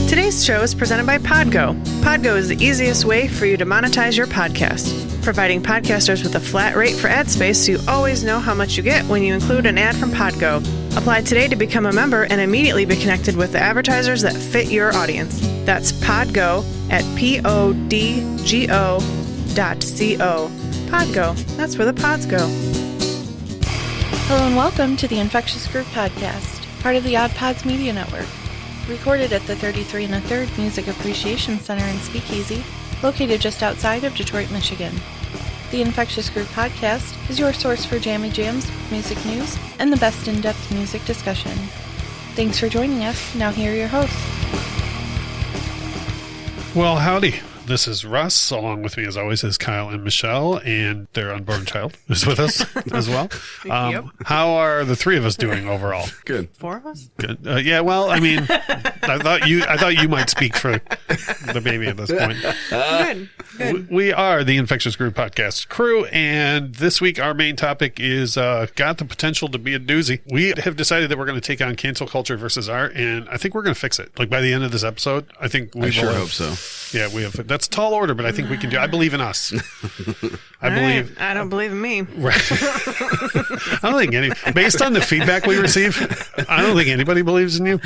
Today's show is presented by Podgo. Podgo is the easiest way for you to monetize your podcast, providing podcasters with a flat rate for ad space so you always know how much you get when you include an ad from Podgo. Apply today to become a member and immediately be connected with the advertisers that fit your audience. That's Podgo at podgo.co. Podgo, that's where the pods go. Hello and welcome to the Infectious Groove Podcast, part of the Odd Pods Media Network. Recorded at the 33 1/3 Music Appreciation Center in Speakeasy, located just outside of Detroit, Michigan. The Infectious Groove Podcast is your source for jammy jams, music news, and the best in-depth music discussion. Thanks for joining us. Now here are your hosts. Well, howdy. This is Russ. Along with me, as always, is Kyle and Michelle, and their unborn child is with us as well. Yep. How are the three of us doing overall? Good. Four of us? Good. Yeah. Well, I mean, I thought you might speak for the baby at this point. Good. We are the Infectious Groove Podcast crew, and this week our main topic is got the potential to be a doozy. We have decided that we're going to take on cancel culture versus art, and I think we're going to fix it. Like by the end of this episode, I think we hope so. Yeah, we have. That's a tall order, but I think we can do. I believe in us. I believe. I don't believe in me. Right. I don't think based on the feedback we receive, I don't think anybody believes in you.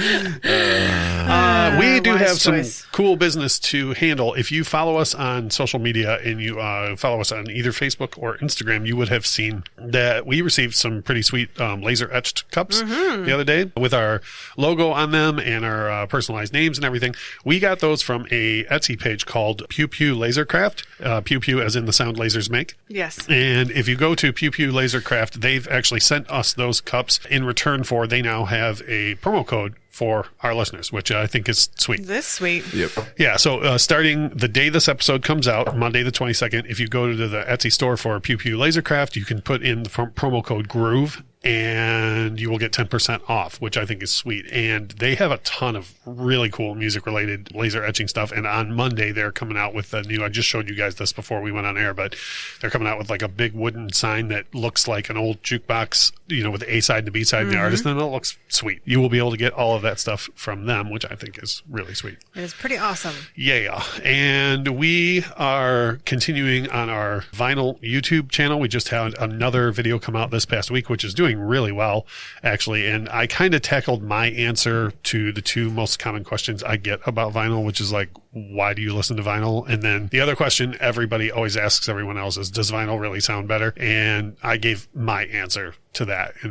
We do have some cool business to handle. If you follow us on social media and you follow us on either Facebook or Instagram, you would have seen that we received some pretty sweet laser etched cups the other day with our logo on them and our personalized names and everything. We got those from a Etsy page called Pew Pew Lasercraft. Pew Pew as in the sound lasers make. Yes. And if you go to Pew Pew Lasercraft, they've actually sent us those cups in return for they now have a promo code for our listeners, which I think is sweet. This sweet. Yep. Yeah, so starting the day this episode comes out, Monday the 22nd, if you go to the Etsy store for Pew Pew Lasercraft, you can put in the promo code GROOVE, and you will get 10% off, which I think is sweet. And they have a ton of really cool music-related laser etching stuff. And on Monday, they're coming out with a new, I just showed you guys this before we went on air, but they're coming out with like a big wooden sign that looks like an old jukebox, you know, with the A side and the B side and the artist, and it looks sweet. You will be able to get all of that stuff from them, which I think is really sweet. It is pretty awesome. Yeah. And we are continuing on our vinyl YouTube channel. We just had another video come out this past week, which is doing really well, actually. And I kind of tackled my answer to the two most common questions I get about vinyl, which is like, why do you listen to vinyl? And then the other question everybody always asks everyone else is, does vinyl really sound better? And I gave my answer to that to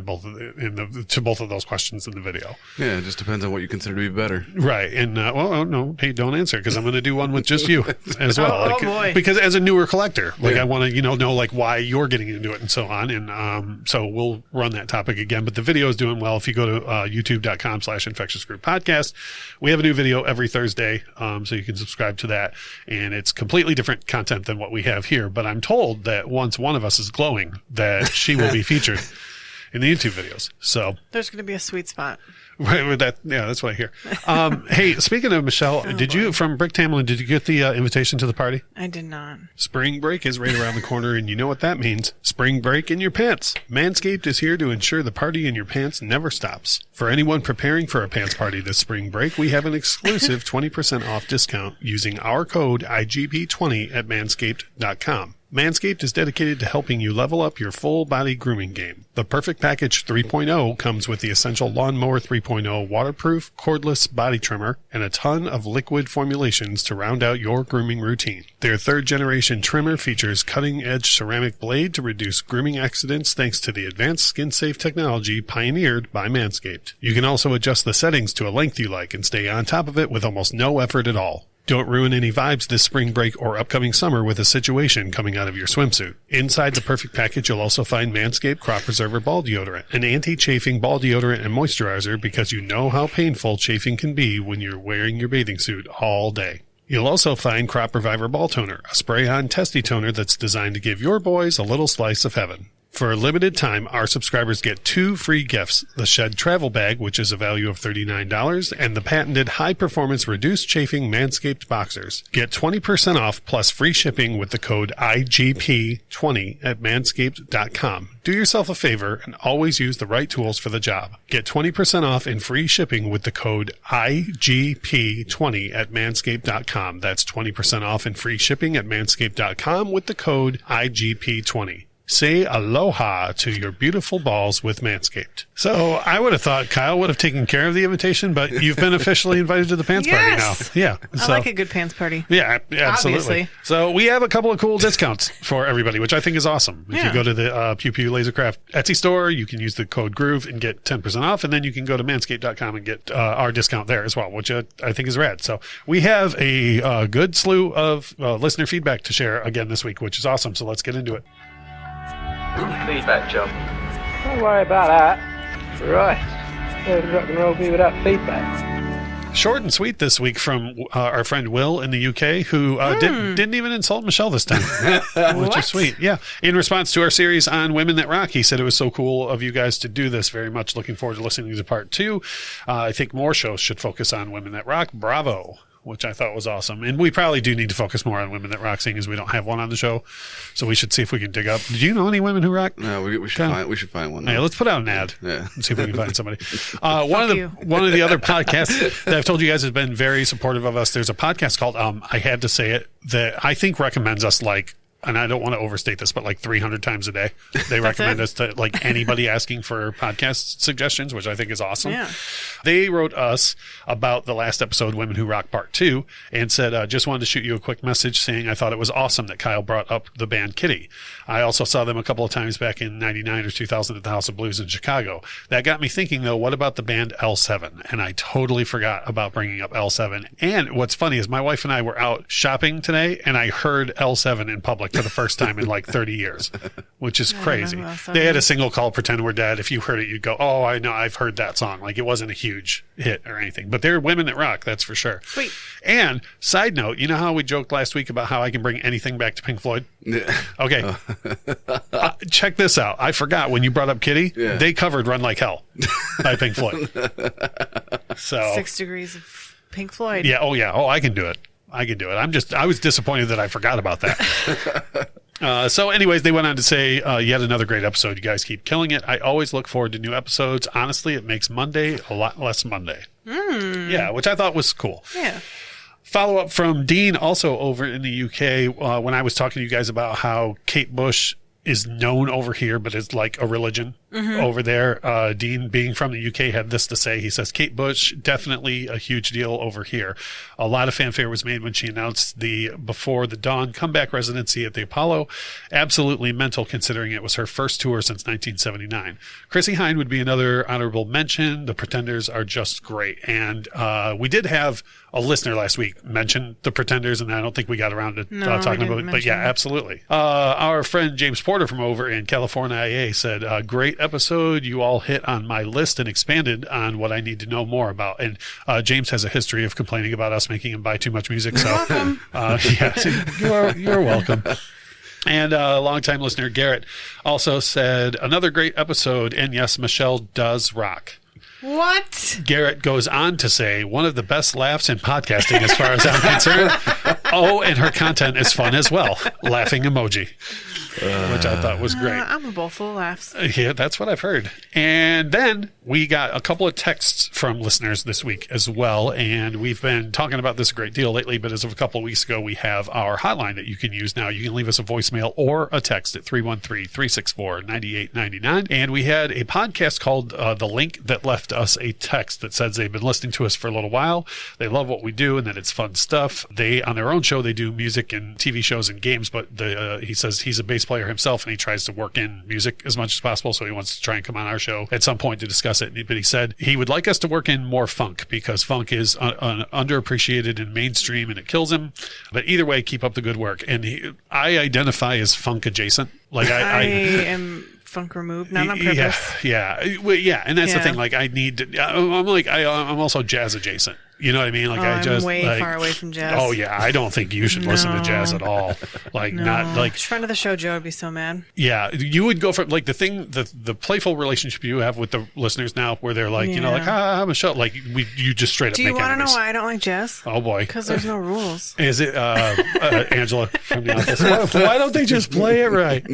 both of those questions in the video. Yeah, it just depends on what you consider to be better. Right. And no, hey, don't answer, because I'm going to do one with just you as well. Oh boy. Because as a newer collector, I want to know like why you're getting into it and so on. And so we'll run that topic again. But the video is doing well. If you go to youtube.com/Infectious Group Podcast, we have a new video every Thursday, so you can subscribe to that. And it's completely different content than what we have here. But I'm told that once one of us is glowing, that she will be featured in the YouTube videos. So There's going to be a sweet spot. right with that. Yeah, that's what I hear. Hey, speaking of Michelle, did you from Brick Tamlin, did you get the invitation to the party? I did not. Spring break is right around the corner, and you know what that means. Spring break in your pants. Manscaped is here to ensure the party in your pants never stops. For anyone preparing for a pants party this spring break, we have an exclusive 20% off discount using our code IGP20 at manscaped.com. Manscaped is dedicated to helping you level up your full body grooming game. The Perfect Package 3.0 comes with the Essential Lawnmower 3.0 waterproof, cordless body trimmer and a ton of liquid formulations to round out your grooming routine. Their third generation trimmer features cutting-edge ceramic blade to reduce grooming accidents thanks to the advanced skin-safe technology pioneered by Manscaped. You can also adjust the settings to a length you like and stay on top of it with almost no effort at all. Don't ruin any vibes this spring break or upcoming summer with a situation coming out of your swimsuit. Inside the Perfect Package, you'll also find Manscaped Crop Preserver Ball Deodorant, an anti-chafing ball deodorant and moisturizer because you know how painful chafing can be when you're wearing your bathing suit all day. You'll also find Crop Reviver Ball Toner, a spray-on testy toner that's designed to give your boys a little slice of heaven. For a limited time, our subscribers get 2 free gifts, the Shed Travel Bag, which is a value of $39, and the patented high-performance reduced chafing Manscaped Boxers. Get 20% off plus free shipping with the code IGP20 at manscaped.com. Do yourself a favor and always use the right tools for the job. Get 20% off and free shipping with the code IGP20 at manscaped.com. That's 20% off and free shipping at manscaped.com with the code IGP20. Say aloha to your beautiful balls with Manscaped. So I would have thought Kyle would have taken care of the invitation, but you've been officially invited to the pants party now. Yeah. I like a good pants party. Yeah, absolutely. Obviously. So we have a couple of cool discounts for everybody, which I think is awesome. If you go to the Pew Pew Lasercraft Etsy store, you can use the code GROOVE and get 10% off, and then you can go to manscaped.com and get our discount there as well, which I think is rad. So we have a good slew of listener feedback to share again this week, which is awesome. So let's get into it. Feedback job. Don't worry about that. Right. There's rock and roll me without feedback. Short and sweet this week from our friend Will in the UK, who didn't even insult Michelle this time, which is sweet. Yeah. In response to our series on Women That Rock, he said it was so cool of you guys to do this. Very much looking forward to listening to part 2. I think more shows should focus on Women That Rock. Bravo. Which I thought was awesome. And we probably do need to focus more on Women That Rock, seeing as we don't have one on the show. So we should see if we can dig up. Do you know any women who rock? No, we should find one. Hey, let's put out an ad. Yeah. And see if we can find somebody. One of the other podcasts that I've told you guys has been very supportive of us. There's a podcast called I Had to Say It that I think recommends us like, and I don't want to overstate this, but like 300 times a day. They recommend us to like anybody asking for podcast suggestions, which I think is awesome. Yeah. They wrote us about the last episode, Women Who Rock Part 2, and said, just wanted to shoot you a quick message saying I thought it was awesome that Kyle brought up the band Kitty. I also saw them a couple of times back in 99 or 2000 at the House of Blues in Chicago. That got me thinking, though, what about the band L7? And I totally forgot about bringing up L7. And what's funny is my wife and I were out shopping today, and I heard L7 in public for the first time in like 30 years, which is crazy. They had a single called Pretend We're Dead. If you heard it, you'd go, oh, I know, I've heard that song. Like it wasn't a huge hit or anything, but they're women that rock, that's for sure. Sweet. And side note, you know how we joked last week about how I can bring anything back to Pink Floyd? Okay. Check this out. I forgot when you brought up Kitty, they covered Run Like Hell by Pink Floyd. So 6 Degrees of Pink Floyd. Yeah. Oh, yeah. Oh, I can do it. I was disappointed that I forgot about that. So anyways, they went on to say, yet another great episode. You guys keep killing it. I always look forward to new episodes. Honestly, it makes Monday a lot less Monday. Yeah, which I thought was cool. Yeah. Follow up from Dean, also over in the UK, when I was talking to you guys about how Kate Bush is known over here, but it's like a religion over there. Dean, being from the UK, had this to say. He says, Kate Bush, definitely a huge deal over here. A lot of fanfare was made when she announced the Before the Dawn comeback residency at the Apollo. Absolutely mental, considering it was her first tour since 1979. Chrissie Hynde would be another honorable mention. The Pretenders are just great. And we did have a listener last week mention the Pretenders, and I don't think we got around to talking about it. But yeah, absolutely. Our friend James Porter from over in California, IA, said, great episode. You all hit on my list and expanded on what I need to know more about. And James has a history of complaining about us making him buy too much music. So you're welcome. And a longtime listener, Garrett, also said, another great episode. And yes, Michelle does rock. What? Garrett goes on to say, one of the best laughs in podcasting as far as I'm concerned. Oh, and her content is fun as well. Laughing emoji. Which I thought was great. I'm a bowl full of laughs. Yeah, that's what I've heard. And then we got a couple of texts from listeners this week as well. And we've been talking about this a great deal lately, but as of a couple of weeks ago, we have our hotline that you can use now. You can leave us a voicemail or a text at 313-364-9899. And we had a podcast called The Link that left us a text that says they've been listening to us for a little while. They love what we do and that it's fun stuff. They, on their own show, they do music and TV shows and games, but he says he's a bass player himself and he tries to work in music as much as possible, so he wants to try and come on our show at some point to discuss it. But he said he would like us to work in more funk because funk is underappreciated in mainstream and it kills him. But either way, keep up the good work. And I identify as funk adjacent. Like I am funk removed, not on purpose. Yeah. And that's the thing. Like I need to. I'm also jazz adjacent. You know what I mean? Like I'm way far away from jazz. Oh yeah, I don't think you should listen to jazz at all. Like not like friend of the show Joe would be so mad. Yeah, you would go for like the playful relationship you have with the listeners now, where they're like, you know, like Michelle, like you just straight up. Do you want to know why I don't like jazz? Oh boy, because there's no rules. Is it Angela from the office? Why don't they just play it right?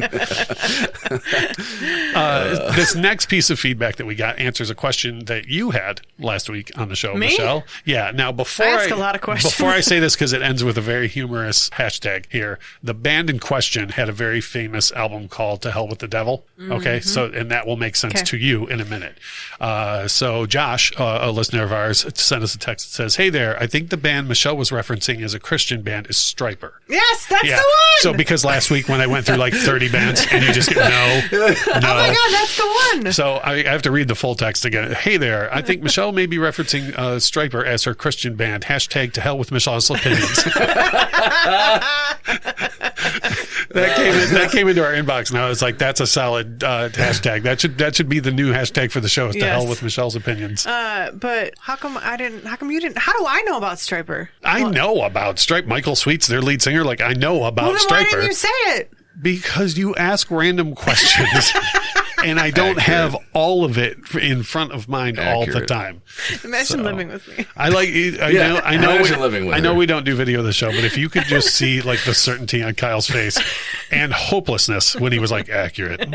This next piece of feedback that we got answers a question that you had last week on the show, Me? Michelle. Yeah. Now before I ask a lot of questions. Before I say this, because it ends with a very humorous hashtag here, the band in question had a very famous album called "To Hell with the Devil." Okay, so and that will make sense to you in a minute. So Josh, a listener of ours, sent us a text that says, "Hey there, I think the band Michelle was referencing as a Christian band is Stryper." Yes, that's the one. So because last week when I went through like 30 bands and you just get no. Oh my God, that's the one. So I have to read the full text again. Hey there, I think Michelle may be referencing Stryper as her Christian band. Hashtag to hell with Michelle's opinions. That came into our inbox, and I was like, "That's a solid hashtag. That should be the new hashtag for the show. Is to hell with Michelle's opinions." But how come you didn't? How do I know about Stryper? I know about Stryper. Michael Sweet's their lead singer. Like I know about Stryper. Why didn't you say it? Because you ask random questions. And I don't have all of it in front of mind all the time. Imagine living with me. I know we don't do video of the show, but if you could just see like the certainty on Kyle's face and hopelessness when he was like accurate,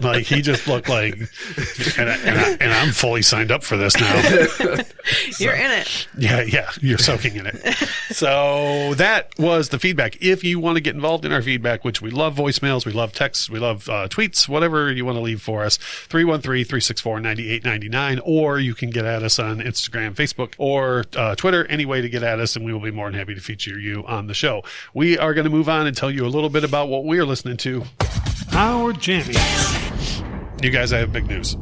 like he just looked like, and I'm fully signed up for this now. You're in it. Yeah, you're soaking in it. So that was the feedback. If you want to get involved in our feedback, which we love voicemails, we love texts, we love tweets, whatever you want to leave for us, 313-364-9899, or you can get at us on Instagram, Facebook, or Twitter, any way to get at us, and we will be more than happy to feature you on the show. We are going to move on and tell you a little bit about what we are listening to. Our jammies. You guys, I have big news.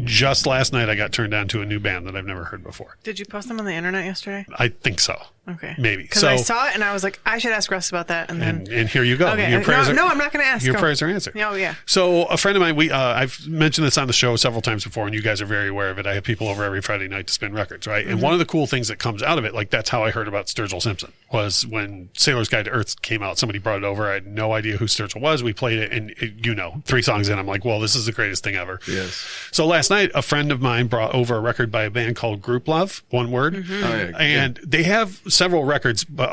Just last night, I got turned on to a new band that I've never heard before. Did you post them on the internet yesterday? I think so. Okay. Maybe. Because I saw it and I was like, I should ask Russ about that. And here you go. Okay. Your prayers no, I'm not going to ask. Your prayers are answered. Oh, yeah. So a friend of mine, I've mentioned this on the show several times before, and you guys are very aware of it. I have people over every Friday night to spin records, right? And one of the cool things that comes out of it, like that's how I heard about Sturgill Simpson, was when Sailor's Guide to Earth came out. Somebody brought it over. I had no idea who Sturgill was. We played it, and 3 songs in, I'm like, well, this is the greatest thing ever. Yes. So last night, a friend of mine brought over a record by a band called Group Love, one word. Mm-hmm. Oh, yeah. And they have several records, but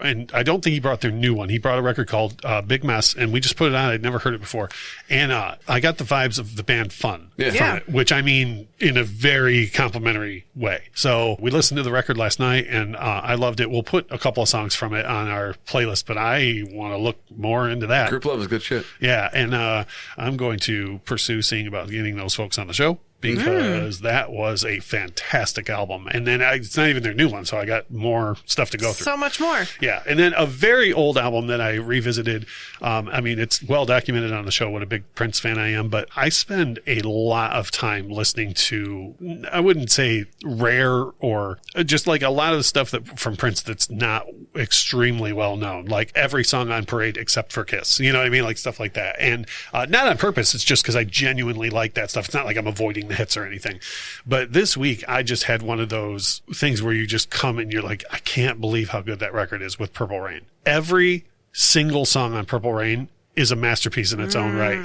and I don't think he brought their new one. He brought a record called Big Mess, and we just put it on. I'd never heard it before. And I got the vibes of the band Fun from it, which I mean in a very complimentary way. So we listened to the record last night, and I loved it. We'll put a couple of songs from it on our playlist, but I want to look more into that. Group Love is good shit. Yeah, and I'm going to pursue seeing about getting those folks on the show, because that was a fantastic album. And then it's not even their new one, so I got more stuff to go through. So much more. Yeah. And then a very old album that I revisited. I mean, it's well documented on the show what a big Prince fan I am, but I spend a lot of time listening to, I wouldn't say rare, or just like a lot of the stuff from Prince that's not extremely well known, like every song on Parade except for Kiss. You know what I mean? Like stuff like that. And not on purpose. It's just because I genuinely like that stuff. It's not like I'm avoiding the hits or anything. But this week, I just had one of those things where you just come and you're like, I can't believe how good that record is with Purple Rain. Every single song on Purple Rain is a masterpiece in its own right.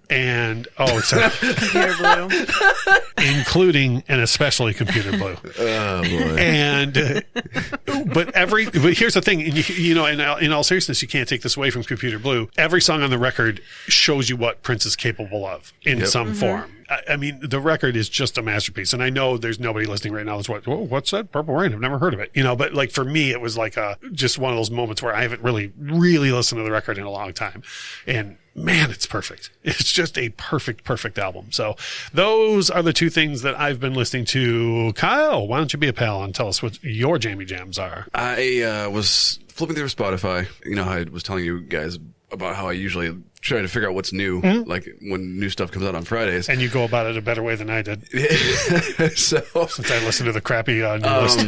And Computer Blue, including and especially Computer Blue. Oh boy! And but here's the thing, you know, in all seriousness, you can't take this away from Computer Blue. Every song on the record shows you what Prince is capable of in some form. I mean, the record is just a masterpiece, and I know there's nobody listening right now that's what's that? Purple Rain? I've never heard of it, you know. But like for me, it was like just one of those moments where I haven't really listened to the record in a long time, and man, it's perfect. It's just a perfect album. So those are the two things that I've been listening to. Kyle, why don't you be a pal and tell us what your jammy jams are? I was flipping through Spotify. You know, I was telling you guys about how I usually try to figure out what's new, like when new stuff comes out on Fridays. And you go about it a better way than I did. Since I listened to the crappy new list.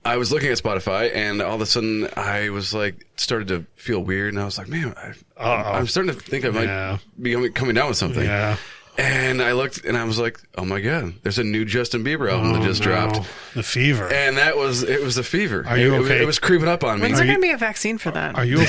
I was looking at Spotify, and all of a sudden I was like, started to feel weird, and I was like, man, I'm starting to think I might be coming down with something. Yeah. And I looked and I was like, oh my God, there's a new Justin Bieber album that just dropped. The fever. And it was the fever. Are you okay? It was creeping up on me. When's there going to be a vaccine for that? Are you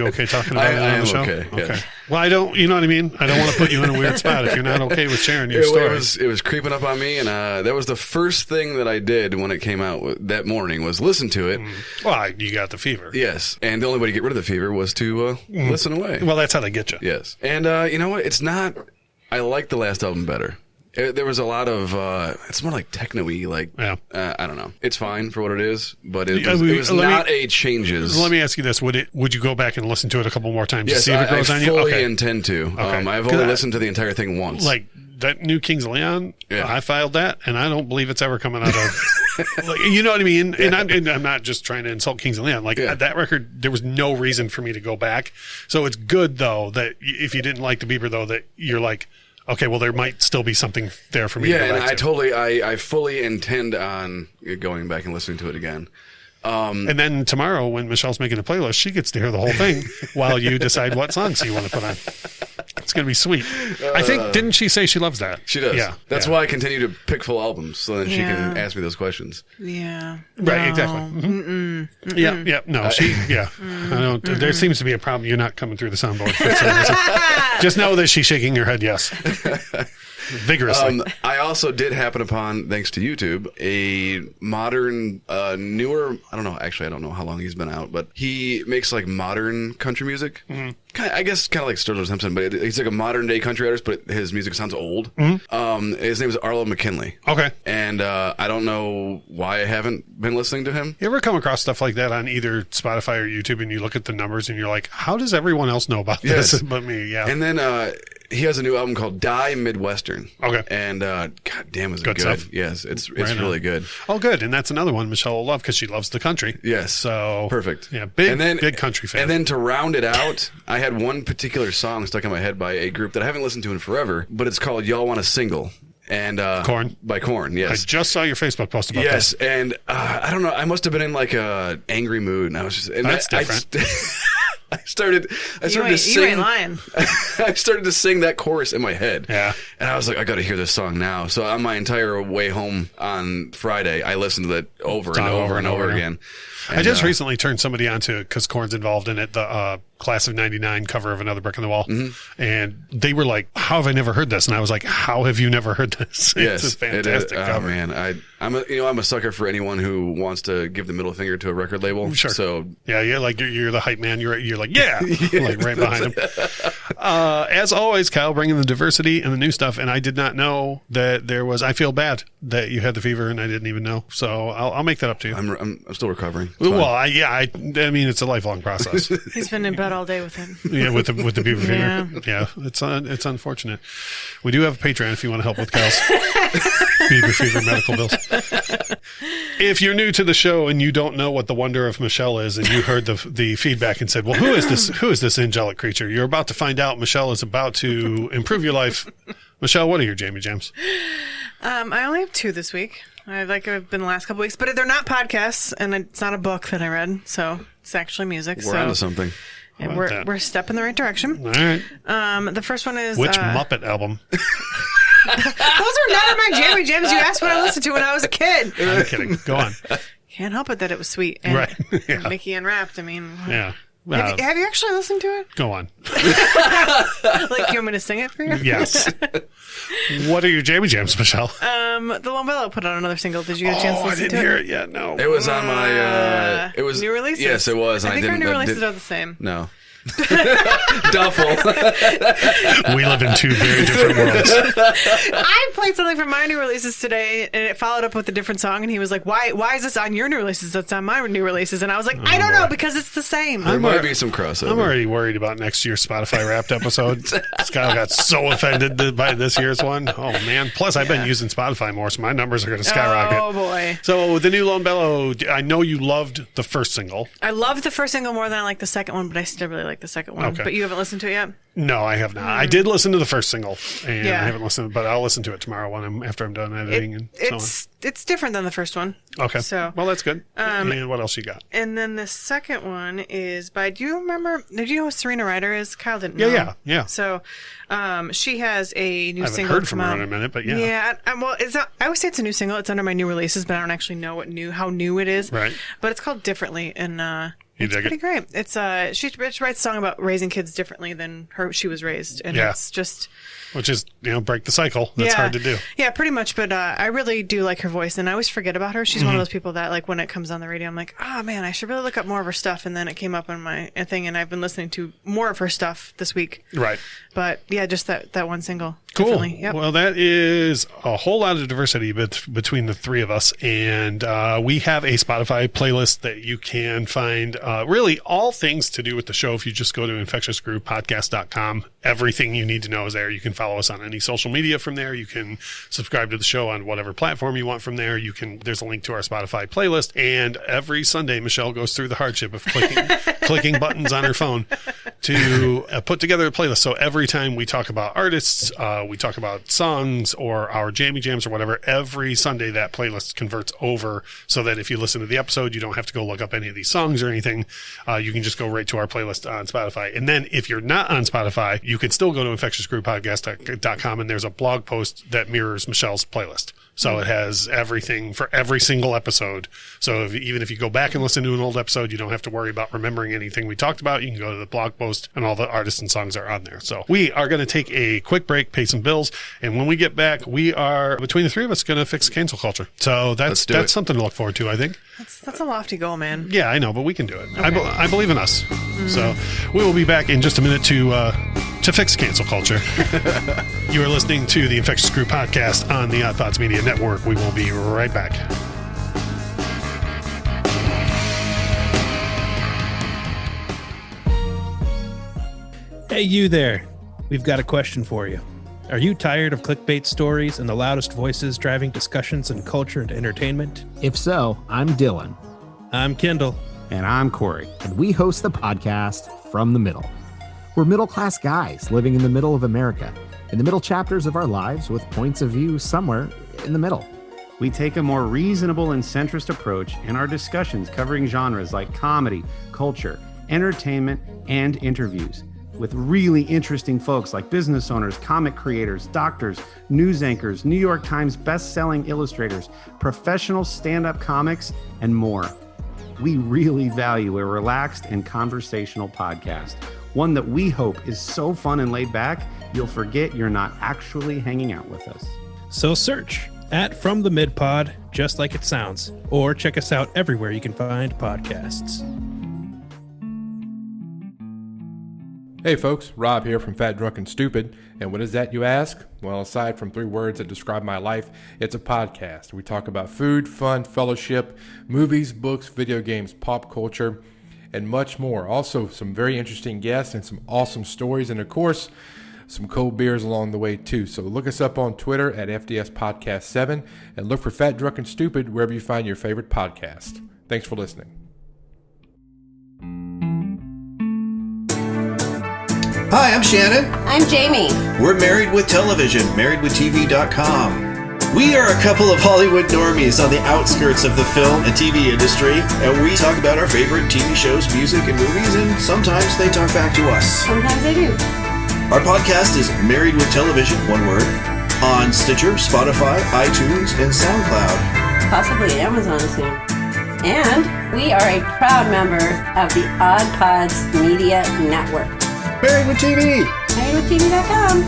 okay talking about it I on the show? okay. Yes. Well, I don't, you know what I mean? I don't want to put you in a weird spot if you're not okay with sharing your stories. It was creeping up on me, and that was the first thing that I did when it came out that morning was listen to it. Well, you got the fever. Yes. And the only way to get rid of the fever was to listen away. Well, that's how they get you. Yes. And you know what? It's not... I like the last album better. There was a lot of, it's more like techno-y, like, I don't know. It's fine for what it is, but it was not a changes. Let me ask you this. Would you go back and listen to it a couple more times to see if it grows on you? Yes, I fully intend to. Okay. I've only listened to the entire thing once. Like, that new Kings of Leon, I filed that, and I don't believe it's ever coming out of... like, you know what I mean? And I'm not just trying to insult Kings of Leon. Like, that record, there was no reason for me to go back. So it's good, though, that if you didn't like the Bieber, though, that you're like... Okay, well, there might still be something there for me to go back to. I fully intend on going back and listening to it again. And then tomorrow, when Michelle's making a playlist, she gets to hear the whole thing while you decide what songs you want to put on. It's going to be sweet. I think, didn't she say she loves that? She does. Yeah. That's why I continue to pick full albums, so then she can ask me those questions. Yeah. Right, exactly. Mm-hmm. Yeah. No, I don't. There seems to be a problem. You're not coming through the soundboard for some reason. Just know that she's shaking her head yes. Vigorously. I also did happen upon, thanks to YouTube, a modern, newer, I don't know how long he's been out, but he makes like modern country music. Mm-hmm. I guess kind of like Sturgill Simpson, but he's like a modern day country artist, but his music sounds old. Mm-hmm. His name is Arlo McKinley. Okay. And I don't know why I haven't been listening to him. You ever come across stuff like that on either Spotify or YouTube and you look at the numbers and you're like, how does everyone else know about this but me? Yeah. And then he has a new album called Die Midwestern. Okay. And God damn, is it good stuff. Yes, it's really good. Oh, good. And that's another one Michelle will love because she loves the country. Yes. So perfect. Yeah, big country fan. And then to round it out, I had one particular song stuck in my head by a group that I haven't listened to in forever, but it's called Y'all Want a Single. And Korn. By Korn, yes. I just saw your Facebook post about that. Yes, and I don't know. I must have been in like a angry mood, and I was just. And that's different. I started to sing. You ain't lying. I started to sing that chorus in my head. Yeah. And I was like, I got to hear this song now. So on my entire way home on Friday, I listened to that over and over again. And, I just recently turned somebody onto because Korn's involved in it. The Class of '99 cover of Another Brick in the Wall, and they were like, "How have I never heard this?" And I was like, "How have you never heard this?" Yes, it's a fantastic cover. Oh man, I'm a sucker for anyone who wants to give the middle finger to a record label. Sure. So yeah, like you're the hype man. You're like like right behind him. As always, Kyle bringing the diversity and the new stuff, and I did not know that there was. I feel bad that you had the fever, and I didn't even know. So I'll make that up to you. I'm still recovering. Well, I mean, it's a lifelong process. He's been in bed all day with him. Yeah, with the beaver fever. Yeah, it's unfortunate. We do have a Patreon if you want to help with Kyle's beaver fever medical bills. If you're new to the show and you don't know what the wonder of Michelle is, and you heard the feedback and said, "Well, who is this? Who is this angelic creature?" You're about to find out. Michelle is about to improve your life. Michelle, what are your Jamie Jams? I only have 2 this week. I've been the last couple weeks, but they're not podcasts, and it's not a book that I read, so it's actually music. We're onto something. And we're a step in the right direction. All right. The first one is which Muppet album? Those are none of my Jammy Jams. You asked what I listened to when I was a kid. I'm kidding. Go on. Can't help it that it was sweet. And right. Yeah. Mickey Unwrapped. I mean, yeah. Have you actually listened to it? Go on. Like, you want me to sing it for you? Yes. What are your Jammy Jams, Michelle? The Lombello put out another single. Did you get a chance to listen to it? I didn't hear it yet. No. It was on my. It was new releases. Yes, it was. I think our new releases are the same. No. Duffel. We live in 2 very different worlds. I played something from my new releases today, and it followed up with a different song, and he was like, why is this on your new releases that's on my new releases? And I was like, I don't know, because it's the same. There might be some crossover. I'm already worried about next year's Spotify Wrapped episode. Scott got so offended by this year's one. Oh, man. Plus, I've been using Spotify more, so my numbers are going to skyrocket. Oh, boy. So, the new Lombello, I know you loved the first single. I loved the first single more than I liked the second one, but I still really like like the second one. Okay. But you haven't listened to it yet? No, I have not. I did listen to the first single, and Yeah. I haven't listened, but I'll listen to it tomorrow after I'm done editing and so on. It's different than the first one. Okay. So, well, that's good. And what else you got? and then the second one is by, did you know who Serena Ryder is? Kyle didn't know. Yeah. So, she has a new I haven't single. heard from her in a minute, but yeah. Yeah. Well, it's not, I always say it's a new single. It's under my new releases, but I don't actually know how new it is. Right. But it's called Differently, and it's dig pretty it? great. It's she writes a song about raising kids differently than she was raised, and Yeah. it's just. Which is, break the cycle. That's hard to do. Yeah, pretty much. But I really do like her voice, and I always forget about her. She's one of those people that, like, when it comes on the radio, I'm like, oh, man, I should really look up more of her stuff. And then it came up on my thing, and I've been listening to more of her stuff this week. Right. But, yeah, just that one single. Cool. Definitely. Yep. Well, that is a whole lot of diversity between the three of us. And we have a Spotify playlist that you can find really all things to do with the show. If you just go to infectiousgroovepodcast.com, everything you need to know is there. You can follow us on any social media from there. You can subscribe to the show on whatever platform you want from there. There's a link to our Spotify playlist. And every Sunday, Michelle goes through the hardship of clicking buttons on her phone to put together a playlist. So every time we talk about artists, we talk about songs or our jammy jams or whatever, every Sunday that playlist converts over so that if you listen to the episode, you don't have to go look up any of these songs or anything. You can just go right to our playlist on Spotify. And then if you're not on Spotify, you can still go to infectiousgroovepodcast.com, and there's a blog post that mirrors Michelle's playlist. So it has everything for every single episode. So even if you go back and listen to an old episode, you don't have to worry about remembering anything we talked about. You can go to the blog post, and all the artists and songs are on there. So we are going to take a quick break, pay some bills, and when we get back, we are, between the three of us, going to fix cancel culture. So that's something to look forward to, I think. That's a lofty goal, man. Yeah, I know, but we can do it. Okay. I believe in us. So we will be back in just a minute to fix cancel culture. You are listening to the Infectious Groove Podcast on the Oddpods Media Network. We will be right back. Hey, you there. We've got a question for you. Are you tired of clickbait stories and the loudest voices driving discussions in culture and entertainment? If so, I'm Dylan. I'm Kendall. And I'm Corey. And we host the podcast From the Middle. We're middle-class guys living in the middle of America, in the middle chapters of our lives with points of view somewhere in the middle. We take a more reasonable and centrist approach in our discussions covering genres like comedy, culture, entertainment, and interviews, with really interesting folks like business owners, comic creators, doctors, news anchors, New York Times best-selling illustrators, professional stand-up comics, and more. We really value a relaxed and conversational podcast, one that we hope is so fun and laid back, you'll forget you're not actually hanging out with us. So search at From the Mid Pod, just like it sounds, or check us out everywhere you can find podcasts. Hey folks, Rob here from Fat, Drunk, and Stupid. And what is that, you ask? Well, aside from 3 words that describe my life, it's a podcast. We talk about food, fun, fellowship, movies, books, video games, pop culture, and much more. Also, some very interesting guests and some awesome stories, and of course, some cold beers along the way too. So look us up on Twitter at FDS Podcast 7 and look for Fat, Drunk, and Stupid wherever you find your favorite podcast. Thanks for listening. Hi, I'm Shannon. I'm Jamie. We're Married with Television, marriedwithtv.com. We are a couple of Hollywood normies on the outskirts of the film and TV industry, and we talk about our favorite TV shows, music, and movies, and sometimes they talk back to us. Sometimes they do. Our podcast is Married with Television, one word, on Stitcher, Spotify, iTunes, and SoundCloud. Possibly Amazon soon. And we are a proud member of the Oddpods Media Network. Married with TV. MarriedWithTV.com.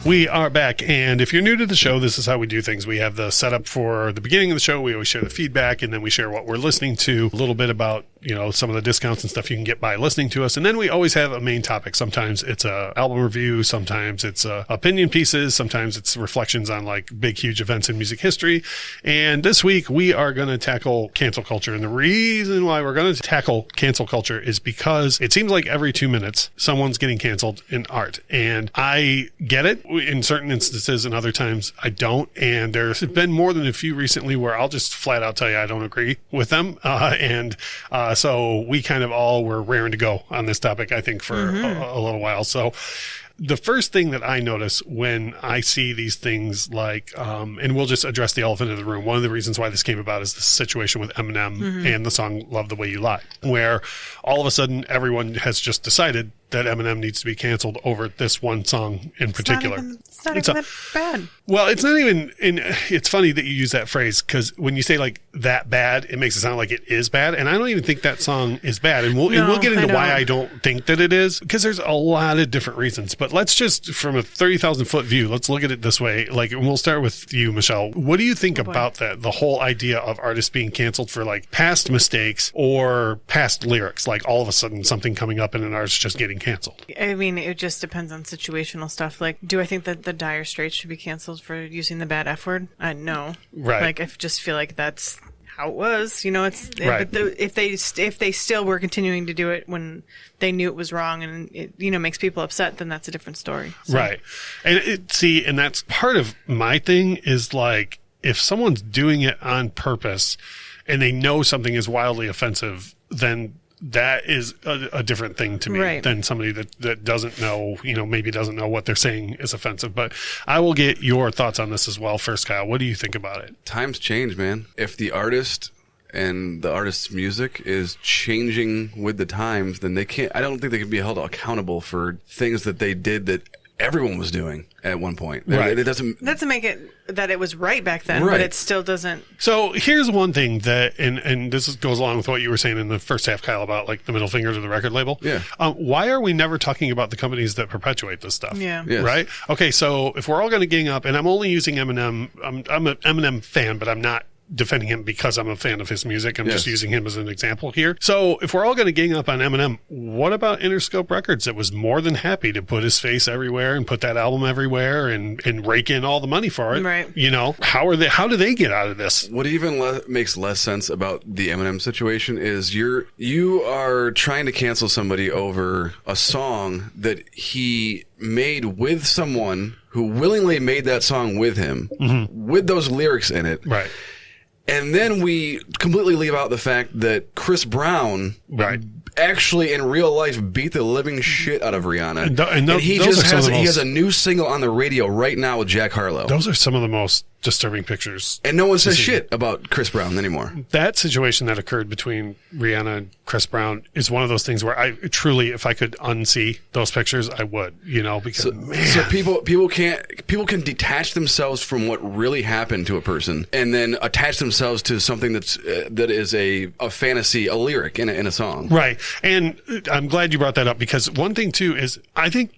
We are back, and if you're new to the show, this is how we do things. We have the setup for the beginning of the show. We always share the feedback, and then we share what we're listening to, a little bit about some of the discounts and stuff you can get by listening to us. And then we always have a main topic. Sometimes it's a album review. Sometimes it's opinion pieces. Sometimes it's reflections on like big, huge events in music history. And this week we are going to tackle cancel culture. And the reason why we're going to tackle cancel culture is because it seems like every 2 minutes someone's getting canceled in art. And I get it in certain instances, and other times I don't. And there's been more than a few recently where I'll just flat out tell you I don't agree with them. So we kind of all were raring to go on this topic, I think, for a little while. So the first thing that I notice when I see these things like, and we'll just address the elephant in the room. One of the reasons why this came about is the situation with Eminem and the song Love the Way You Lie, where all of a sudden everyone has just decided that Eminem needs to be canceled over this one song in particular. It's not even that bad. Well, it's not even, it's funny that you use that phrase, because when you say like that bad, it makes it sound like it is bad. And I don't even think that song is bad. And we'll get into why I don't think that it is, because there's a lot of different reasons. But let's just, from a 30,000 foot view, let's look at it this way. Like, and we'll start with you, Michelle. What do you think about that? The whole idea of artists being canceled for like past mistakes or past lyrics, like all of a sudden something coming up and an artist just getting canceled. I mean, it just depends on situational stuff. Like, do I think that the Dire Straits should be canceled for using the bad F word? No. Right. Like, I just feel like that's how it was. It's right. But if they still were continuing to do it when they knew it was wrong and it makes people upset, then that's a different story. So. Right. And and that's part of my thing is like, if someone's doing it on purpose and they know something is wildly offensive, then that is a different thing to me than somebody that doesn't know, maybe doesn't know what they're saying is offensive. But I will get your thoughts on this as well first, Kyle. What do you think about it? Times change, man. If the artist and the artist's music is changing with the times, then I don't think they can be held accountable for things that they did that everyone was doing at one point. Right. It doesn't make it that it was right back then, but it still doesn't. So here's one thing that, and this goes along with what you were saying in the first half, Kyle, about like the middle finger to the record label. Yeah. Why are we never talking about the companies that perpetuate this stuff? Yeah. Yes. Right? Okay, so if we're all going to gang up, and I'm only using Eminem, I'm an Eminem fan, but I'm not defending him because I'm a fan of his music. I'm just using him as an example here. So if we're all going to gang up on Eminem, what about Interscope Records that was more than happy to put his face everywhere and put that album everywhere and rake in all the money for it? Right. How do they get out of this? What even makes less sense about the Eminem situation is you are trying to cancel somebody over a song that he made with someone who willingly made that song with him, with those lyrics in it. Right. And then we completely leave out the fact that Chris Brown actually in real life beat the living shit out of Rihanna. And he has a new single on the radio right now with Jack Harlow. Those are some of the most disturbing pictures. And no one says shit about Chris Brown anymore. That situation that occurred between Rihanna and Chris Brown is one of those things where I truly, if I could unsee those pictures, I would, because so people can detach themselves from what really happened to a person and then attach themselves to something that is a fantasy, a lyric in a song. Right. And I'm glad you brought that up, because one thing too is I think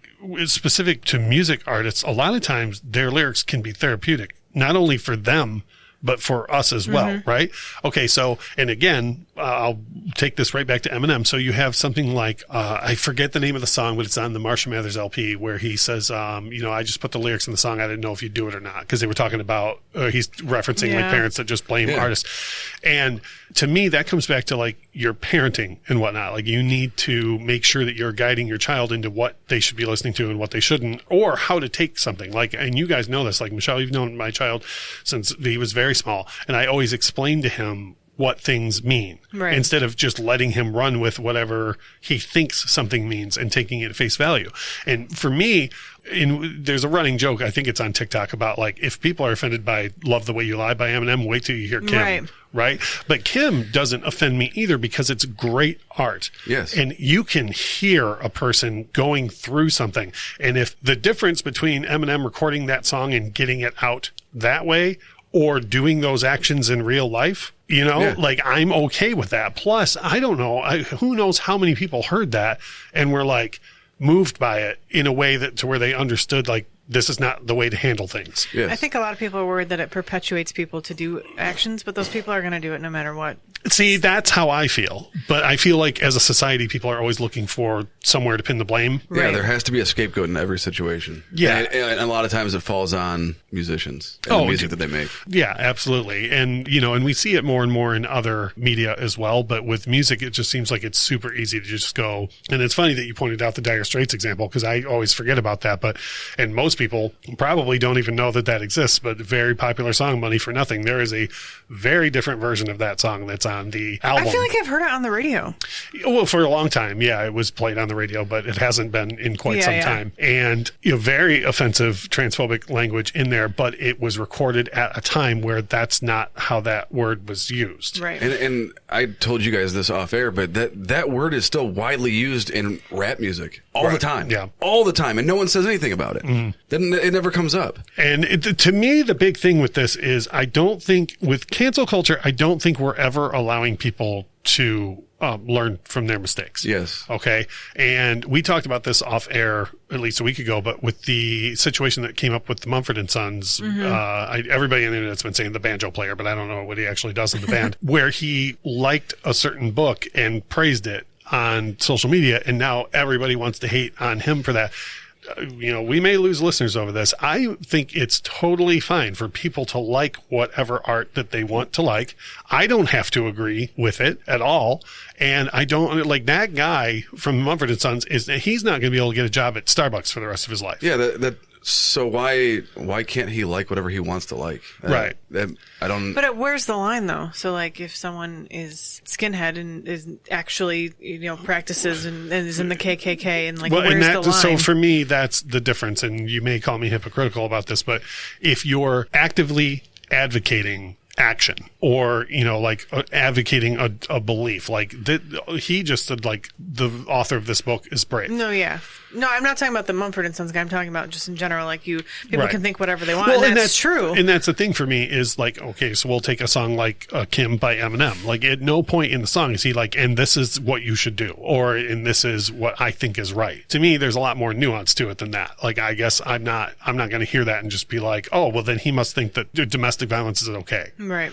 specific to music artists, a lot of times their lyrics can be therapeutic, not only for them, but for us as well, right? Okay, so, and again, I'll take this right back to Eminem. So you have something like, I forget the name of the song, but it's on the Marshall Mathers LP, where he says, I just put the lyrics in the song, I didn't know if you'd do it or not, because they were talking about, he's referencing like parents that just blame artists. And to me, that comes back to like your parenting and whatnot. Like, you need to make sure that you're guiding your child into what they should be listening to and what they shouldn't, or how to take something. Like, and you guys know this, like Michelle, you've known my child since he was very small, and I always explain to him what things mean, instead of just letting him run with whatever he thinks something means and taking it at face value. And for me, there's a running joke, I think it's on TikTok, about like, if people are offended by Love the Way You Lie by Eminem, wait till you hear Kim. Right? But Kim doesn't offend me either, because it's great art. Yes. And you can hear a person going through something. And if the difference between Eminem recording that song and getting it out that way, or doing those actions in real life, like, I'm okay with that. Plus, I don't know, who knows how many people heard that and were like moved by it in a way that to where they understood, like, this is not the way to handle things. Yes. I think a lot of people are worried that it perpetuates people to do actions, but those people are going to do it no matter what. See, that's how I feel. But I feel like as a society, people are always looking for somewhere to pin the blame. Yeah, there has to be a scapegoat in every situation. Yeah. And a lot of times it falls on musicians and the music that they make. Yeah, absolutely. And, and we see it more and more in other media as well. But with music, it just seems like it's super easy to just go. And it's funny that you pointed out the Dire Straits example, because I always forget about that. And most people probably don't even know that exists, but very popular song, Money for Nothing. There is a very different version of that song that's on the album. I feel like I've heard it on the radio. Well, for a long time, yeah, it was played on the radio, but it hasn't been in quite some time. And very offensive, transphobic language in there, but it was recorded at a time where that's not how that word was used. Right. And I told you guys this off air, but that word is still widely used in rap music all the time. Yeah. All the time. And no one says anything about it. Then it never comes up. And to me, the big thing with this is I don't think, with cancel culture, I don't think we're ever allowing people to learn from their mistakes. Yes. Okay. And we talked about this off air at least a week ago, but with the situation that came up with the Mumford & Sons, everybody on the internet's been saying the banjo player, but I don't know what he actually does in the band, where he liked a certain book and praised it on social media, and now everybody wants to hate on him for that. We may lose listeners over this. I think it's totally fine for people to like whatever art that they want to like. I don't have to agree with it at all. And I don't like that guy from Mumford & Sons he's not going to be able to get a job at Starbucks for the rest of his life. Yeah. So why can't he like whatever he wants to like? Right. I don't. But where's the line though? So like, if someone is skinhead and is actually practices and is in the KKK and like, where's the line? So for me, that's the difference. And you may call me hypocritical about this, but if you're actively advocating action or advocating a belief, like he just said, like the author of this book is brave. No, I'm not talking about the Mumford & Sons guy. I'm talking about just in general, like people can think whatever they want. Well, and that's true. And that's the thing for me is like, okay, so we'll take a song like Kim by Eminem. Like at no point in the song is he like, and this is what you should do, or and this is what I think is right. To me, there's a lot more nuance to it than that. Like, I guess I'm not going to hear that and just be like, oh, well then he must think that domestic violence is okay. Right.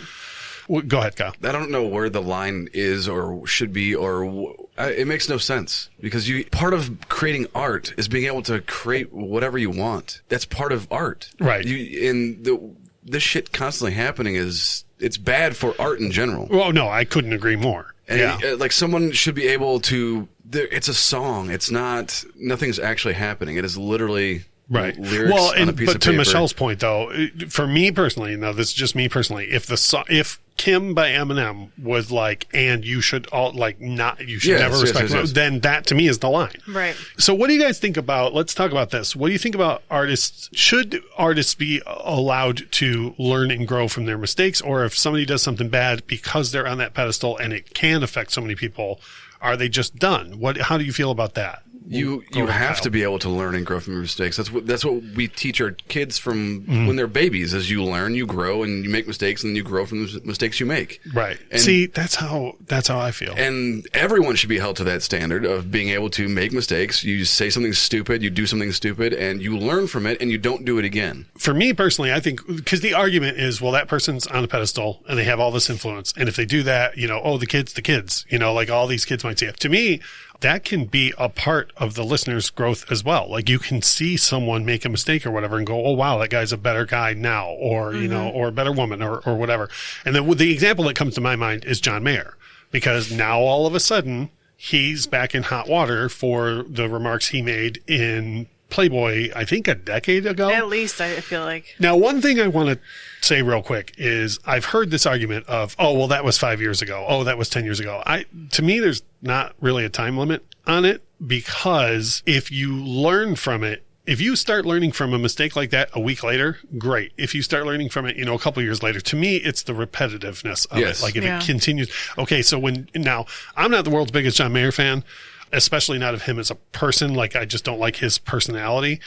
Well, go ahead, Kyle. I don't know where the line is or should be, or it makes no sense, because part of creating art is being able to create whatever you want. That's part of art, right? This shit constantly happening it's bad for art in general. Well, no, I couldn't agree more. And like someone should be able to. It's a song. It's not. Nothing's actually happening. It is literally. Right. Lyrics on a piece of to paper. Michelle's point, though, for me personally, now this is just me personally, if Kim by Eminem was like, and you should never respect, then that to me is the line. Right. So what do you guys think about, let's talk about this. What do you think about artists? Should artists be allowed to learn and grow from their mistakes? Or if somebody does something bad because they're on that pedestal and it can affect so many people, are they just done? How do you feel about that? You have to be able to learn and grow from your mistakes. That's what we teach our kids from when they're babies. As you learn, you grow, and you make mistakes, and you grow from the mistakes you make. Right. And, see, that's how I feel. And everyone should be held to that standard of being able to make mistakes. You say something stupid, you do something stupid, and you learn from it, and you don't do it again. For me personally, I think, because the argument is, well, that person's on a pedestal and they have all this influence, and if they do that, the kids, like all these kids might see it. To me, that can be a part of the listener's growth as well. Like you can see someone make a mistake or whatever and go, oh, wow, that guy's a better guy now, or, or a better woman or whatever. And then the example that comes to my mind is John Mayer, because now all of a sudden he's back in hot water for the remarks he made in Playboy, I think a decade ago. At least, I feel like. Now, one thing I want to say real quick is I've heard this argument of, oh, well, that was 5 years ago. Oh, that was 10 years ago. To me, there's not really a time limit on it, because if you learn from it, if you start learning from a mistake like that a week later, great. If you start learning from it, a couple years later, to me, it's the repetitiveness of it. Like if it continues. Okay, so now I'm not the world's biggest John Mayer fan, especially not of him as a person. Like I just don't like his personality.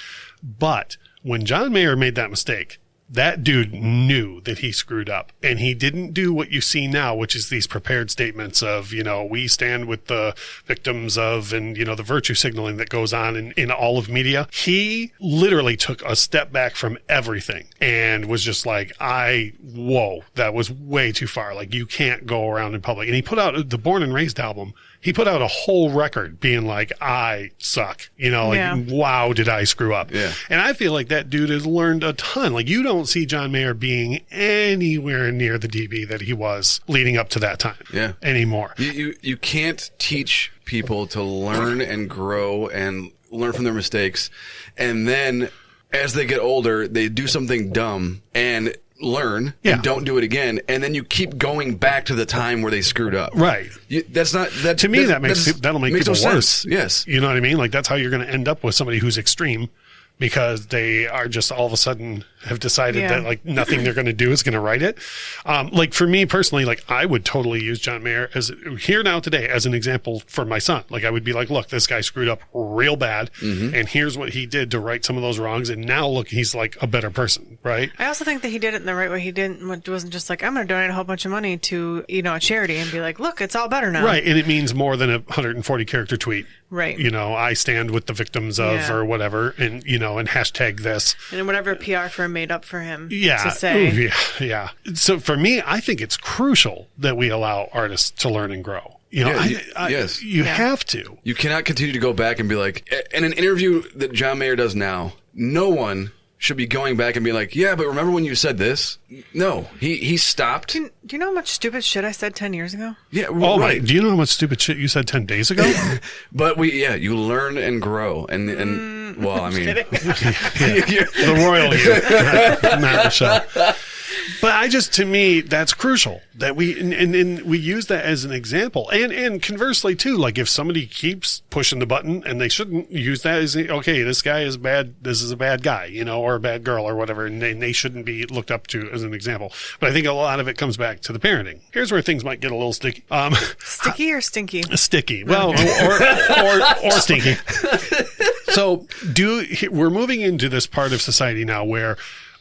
But when John Mayer made that mistake, That dude knew that he screwed up, and he didn't do what you see now, which is these prepared statements of, we stand with the victims of, and, the virtue signaling that goes on in all of media. He literally took a step back from everything and was just like, whoa, that was way too far. Like, you can't go around in public. And he put out the Born and Raised album. He put out a whole record being like, I suck. Wow, did I screw up? Yeah. And I feel like that dude has learned a ton. Like, you don't see John Mayer being anywhere near the DB that he was leading up to that time anymore. You can't teach people to learn and grow and learn from their mistakes. And then as they get older, they do something dumb and learn and don't do it again, and then you keep going back to the time where they screwed up. Right. That'll make people worse. Yes. You know what I mean? Like, that's how you're going to end up with somebody who's extreme, because they are just all of a sudden have decided that like nothing they're going to do is going to right it. Like, for me personally, like, I would totally use John Mayer as here now today as an example for my son. Like, I would be like, look, this guy screwed up real bad, and here's what he did to right some of those wrongs, and now look, he's like a better person, right? I also think that he did it in the right way. It wasn't just like, I'm going to donate a whole bunch of money to a charity and be like, look, it's all better now. Right, and it means more than a 140 character tweet. Right. I stand with the victims of or whatever, and and hashtag this. And whatever PR firm made up for him to say. Ooh, yeah. So for me, I think it's crucial that we allow artists to learn and grow. Yes. You have to. You cannot continue to go back and be like, in an interview that John Mayer does now, no one should be going back and be like, yeah, but remember when you said this? No, he stopped. Do you know how much stupid shit I said 10 years ago? Yeah. Right. Do you know how much stupid shit you said 10 days ago? But you learn and grow. And well, I mean, the royal you, not Michelle. But to me, that's crucial that we use that as an example. And conversely too, like, if somebody keeps pushing the button, and they shouldn't use that as, okay, this guy is bad, this is a bad guy, or a bad girl or whatever, and they shouldn't be looked up to as an example. But I think a lot of it comes back to the parenting. Here's where things might get a little sticky. Sticky or stinky? Sticky. Well, or stinky. So we're moving into this part of society now where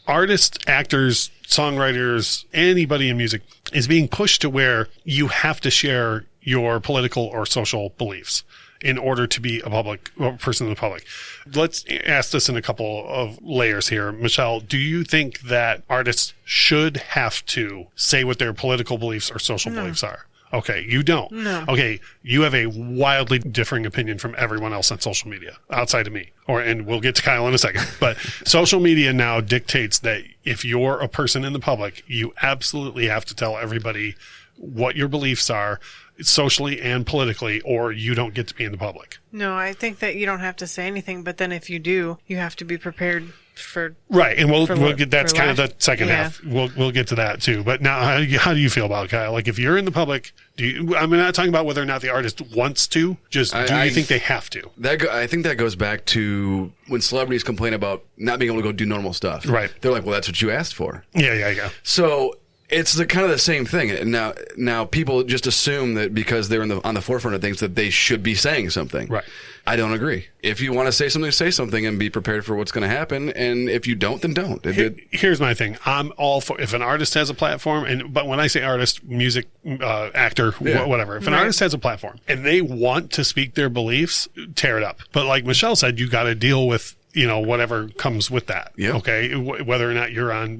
artists, actors, songwriters, anybody in music is being pushed to where you have to share your political or social beliefs in order to be a person in the public. Let's ask this in a couple of layers here. Michelle, do you think that artists should have to say what their political beliefs or social beliefs are? Okay, you don't. No. Okay, you have a wildly differing opinion from everyone else on social media, outside of me. And we'll get to Kyle in a second. But social media now dictates that if you're a person in the public, you absolutely have to tell everybody what your beliefs are, socially and politically, or you don't get to be in the public. No, I think that you don't have to say anything, but then if you do, you have to be prepared for and we'll get that's kind of the second half. We'll get to that too. But now, how do you feel about it, Kyle? Like, if you're in the public, I'm not talking about whether or not the artist wants to. Just do you think they have to? I think that goes back to when celebrities complain about not being able to go do normal stuff. Right. They're like, well, that's what you asked for. Yeah. So it's kind of the same thing. And now people just assume that because they're on the forefront of things that they should be saying something. Right. I don't agree. If you want to say something and be prepared for what's going to happen. And if you don't, then don't. Here's my thing. I'm all for, if an artist has a platform, but when I say artist, music, actor, whatever, if an artist has a platform and they want to speak their beliefs, tear it up. But like Michelle said, you got to deal with whatever comes with that. Yep. Okay. Whether or not you're on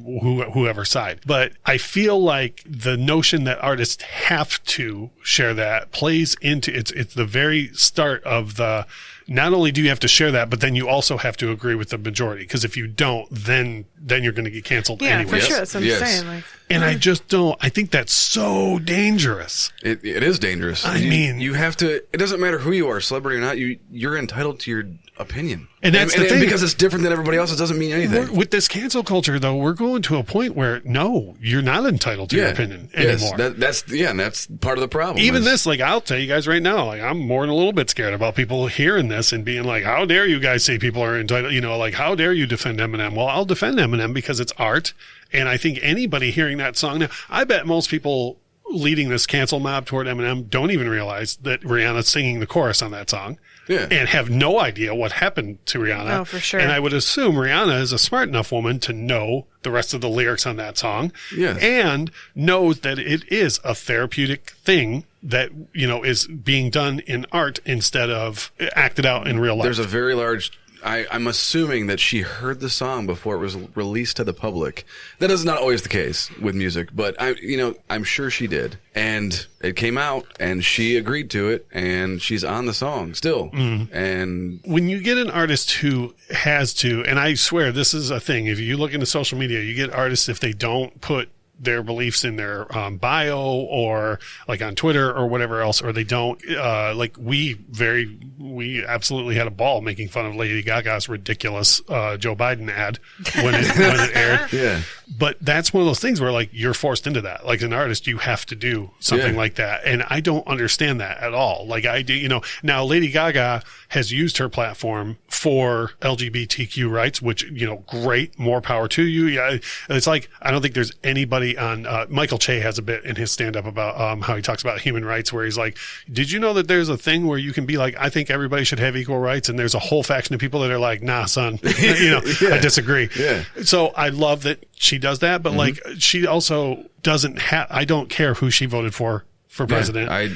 whoever's side. But I feel like the notion that artists have to share that plays into it's the very start of not only do you have to share that, but then you also have to agree with the majority. Because if you don't, then you're going to get canceled anyway. Yeah, for sure. That's what I'm saying. And I just don't. I think that's so dangerous. It is dangerous. I mean, you have to. It doesn't matter who you are, celebrity or not. You're entitled to your opinion. And that's the thing. Because it's different than everybody else, it doesn't mean anything. With this cancel culture, though, we're going to a point where no, you're not entitled to your opinion anymore. That's part of the problem. Even this, like, I'll tell you guys right now, like, I'm more than a little bit scared about people hearing this and being like, "How dare you guys say people are entitled?" Like, how dare you defend Eminem? Well, I'll defend Eminem because it's art. And I think anybody hearing that song now, I bet most people leading this cancel mob toward Eminem don't even realize that Rihanna's singing the chorus on that song. Yeah. And have no idea what happened to Rihanna. Oh, for sure. And I would assume Rihanna is a smart enough woman to know the rest of the lyrics on that song. Yes. And knows that it is a therapeutic thing that, is being done in art instead of acted out in real life. There's a very large... I'm assuming that she heard the song before it was released to the public. That is not always the case with music, but I'm sure she did. And it came out, and she agreed to it, and she's on the song still. Mm-hmm. And when you get an artist who has to, and I swear this is a thing, if you look into social media, you get artists, if they don't put their beliefs in their bio or like on Twitter or whatever else, or they don't, we absolutely had a ball making fun of Lady Gaga's ridiculous Joe Biden ad when it aired. Yeah. But that's one of those things where like you're forced into that. Like an artist, you have to do something like that. And I don't understand that at all. Like I do, now Lady Gaga has used her platform for LGBTQ rights, which, great, more power to you. Yeah. It's like, I don't think there's anybody on, Michael Che has a bit in his stand up about, how he talks about human rights, where he's like, did you know that there's a thing where you can be like, I think everybody should have equal rights. And there's a whole faction of people that are like, nah, son, I disagree. Yeah. So I love that she does that, but like she also doesn't have, I don't care who she voted for president. I'm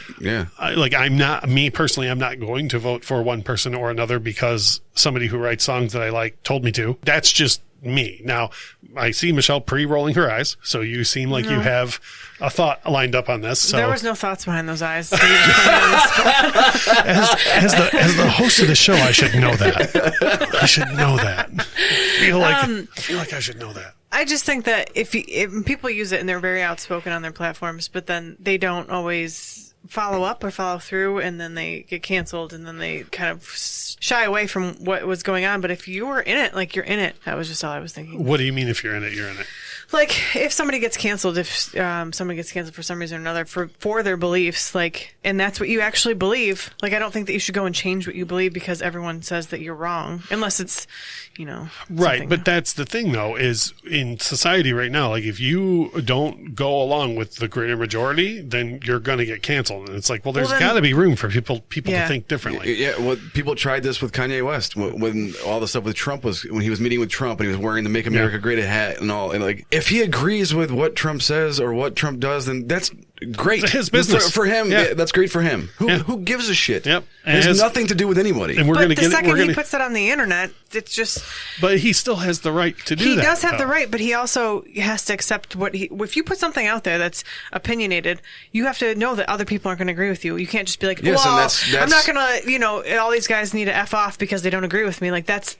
not going to vote for one person or another because somebody who writes songs that I like told me to. That's just me. Now, I see Michelle pre-rolling her eyes, so you seem like you have a thought lined up on this. So. There was no thoughts behind those eyes. So as the host of the show, I should know that. I should know that. I feel like I should know that. I just think that if people use it and they're very outspoken on their platforms, but then they don't always follow up or follow through, and then they get canceled, and then they kind of shy away from what was going on. But if you were in it, like you're in it, that was just all I was thinking. What do you mean if you're in it, you're in it? Like if somebody gets canceled, somebody gets canceled for some reason or another for their beliefs, like, and that's what you actually believe. Like, I don't think that you should go and change what you believe because everyone says that you're wrong, unless it's, right. But that's the thing, though, is in society right now, like if you don't go along with the greater majority, then you're going to get canceled. And it's like, well, there's got to be room for people to think differently. Yeah. Well, people tried this with Kanye West when all the stuff with Trump when he was meeting with Trump and he was wearing the Make America Great hat and all. And like, if he agrees with what Trump says or what Trump does, then that's great. It's his business. For him, that's great for him. Who gives a shit? Yep. It has nothing to do with anybody. And the second he puts it on the internet, it's just... But he still has the right to do that. He does have the right, but he also has to accept if you put something out there that's opinionated, you have to know that other people aren't going to agree with you. You can't just be like, I'm not going to, all these guys need to F off because they don't agree with me. Like that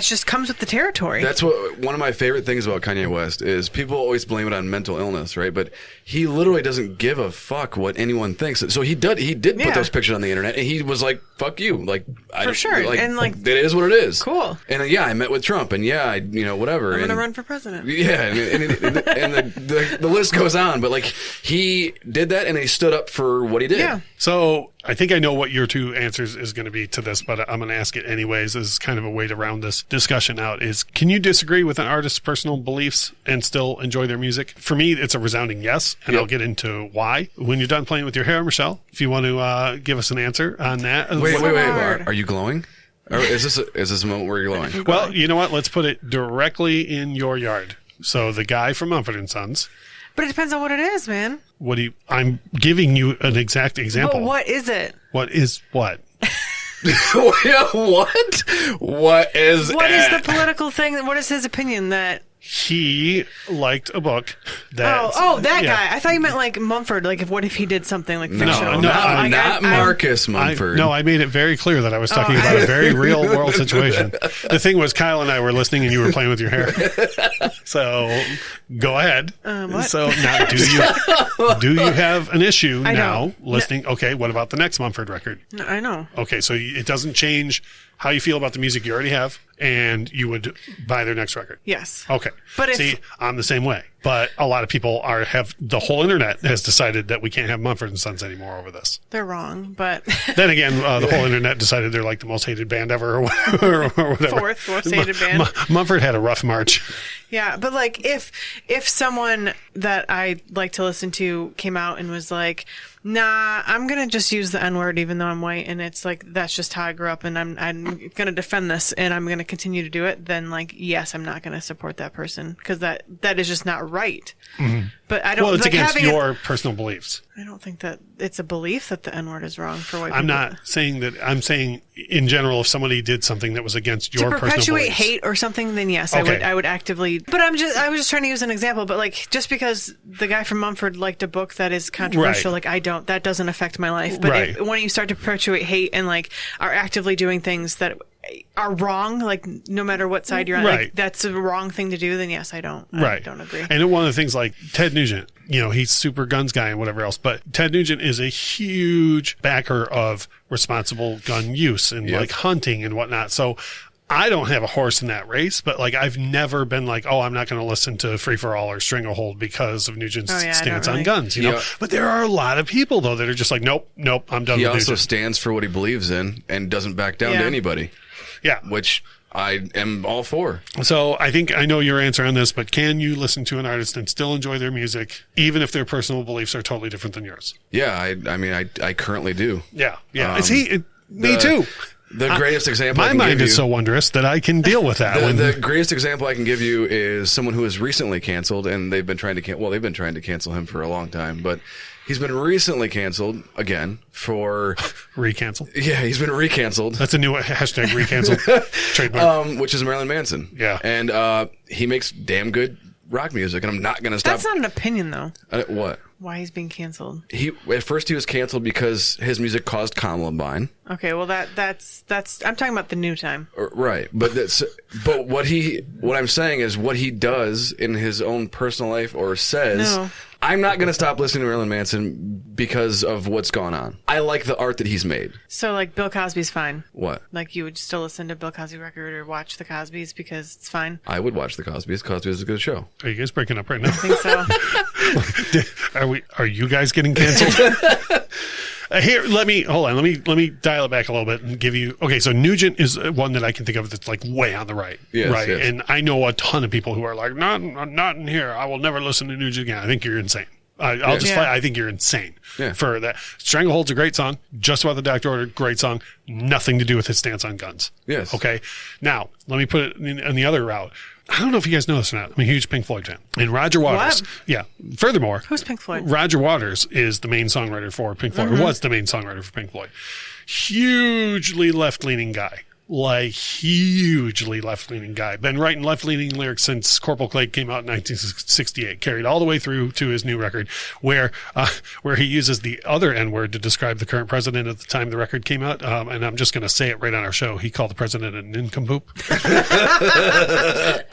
just comes with the territory. That's what one of my favorite things about Kanye West is people always blame it on mental illness, right? But he literally doesn't give a fuck what anyone thinks. So he did put those pictures on the internet, and he was like, "Fuck you!" Like, for sure, and like it is what it is. Cool. And I met with Trump, and whatever. I'm gonna run for president. Yeah, and the list goes on. But like he did that, and he stood up for what he did. Yeah. So I think I know what your two answers is going to be to this, but I'm going to ask it anyways as kind of a way to round this discussion out. Is can you disagree with an artist's personal beliefs and still enjoy their music? For me, it's a resounding yes, and I'll get into why when you're done playing with your hair, Michelle. If you want to give us an answer on that. Wait. Are you glowing? Or is this a moment where you're glowing? Well, you know what? Let's put it directly in your yard. So the guy from Mumford & Sons. But it depends on what it is, man. I'm giving you an exact example. But what is it? What is what? What? What is the political thing? What is his opinion that... He liked a book that... that guy. I thought you meant like Mumford. Like, what if he did something like fictional? Not Marcus Mumford. I made it very clear that I was talking about a very real world situation. The thing was, Kyle and I were listening and you were playing with your hair. So, go ahead. What? So, now, do you have an issue now listening? No. Okay, what about the next Mumford record? No, I know. Okay, so it doesn't change how you feel about the music you already have, and you would buy their next record. Yes. Okay. But I'm the same way. But a lot of people have the whole internet has decided that we can't have Mumford & Sons anymore over this. They're wrong, but... Then again, the whole internet decided they're like the most hated band ever or whatever. Fourth most hated band. Mumford had a rough march. Yeah, but like if someone that I like to listen to came out and was like, nah, I'm going to just use the N-word even though I'm white, and it's like, that's just how I grew up, and I'm going to defend this, and I'm going to continue to do it, then like, yes, I'm not going to support that person, because that is just not right. Mm-hmm. But I don't... Well, it's like, against your personal beliefs. I don't think that it's a belief that the N-word is wrong for white people. I'm not saying that. I'm saying in general, if somebody did something that was against your personal beliefs. To perpetuate hate or something, then yes, Okay. I would actively... But I was just trying to use an example, but like, just because the guy from Mumford liked a book that is controversial, Right. like I don't, that doesn't affect my life. But Right. when you start to perpetuate hate and like are actively doing things that are wrong, like no matter what side you're on, Right. like, that's a wrong thing to do, then yes, I don't agree. And one of the things like Ted Nugent, he's super guns guy and whatever else, but Ted Nugent is a huge backer of responsible gun use and like hunting and whatnot. So I don't have a horse in that race, but like I've never been like, oh, I'm not going to listen to Free for All or Stranglehold because of Nugent's stance on guns, know. But there are a lot of people though that are just like, nope, I'm done. He with also Nugent. stands for what he believes in and doesn't back down to anybody. Yeah, which I am all for. So I think I know your answer on this, but can you listen to an artist and still enjoy their music, even if their personal beliefs are totally different than yours? Yeah, I mean, I currently do. Yeah. Me too. The greatest example my mind is so wondrous that I can deal with that. The greatest example I can give you is someone who was recently canceled, and they've been trying to cancel him for a long time, but he's been recently canceled again for recanceled. Yeah, he's been recanceled. That's a new hashtag, recanceled trademark. Which is Marilyn Manson. Yeah, and he makes damn good rock music, and I'm not going to stop. That's not an opinion though. What? Why he's being canceled? At first he was canceled because his music caused Columbine. Okay, well that's I'm talking about the new time. Right, but what I'm saying is what he does in his own personal life or says. No. I'm not going to stop listening to Marilyn Manson because of what's gone on. I like the art that he's made. So like Bill Cosby's fine. What? Like you would still listen to Bill Cosby record or watch the Cosbys because it's fine. I would watch the Cosbys. Cosby is a good show. Are you guys breaking up right now? I think so. Are you guys getting canceled? Here, let me dial it back a little bit and give you. Okay, so Nugent is one that I can think of that's like way on the right, right? Yes. And I know a ton of people who are like, not in here. I will never listen to Nugent again. I think you're insane. I think you're insane for that. Stranglehold's a great song. Just About the Doctor Order, great song. Nothing to do with his stance on guns. Yes. Okay. Now let me put it in the other route. I don't know if you guys know this or not. I'm a huge Pink Floyd fan. And Roger Waters. What? Yeah. Furthermore. Who's Pink Floyd? Roger Waters is the main songwriter for Pink Floyd, or was the main songwriter for Pink Floyd. Hugely left-leaning guy. Like, hugely left-leaning guy. Been writing left-leaning lyrics since Corporal Clegg came out in 1968. Carried all the way through to his new record, where he uses the other N-word to describe the current president at the time the record came out. And I'm just going to say it right on our show. He called the president a nincompoop.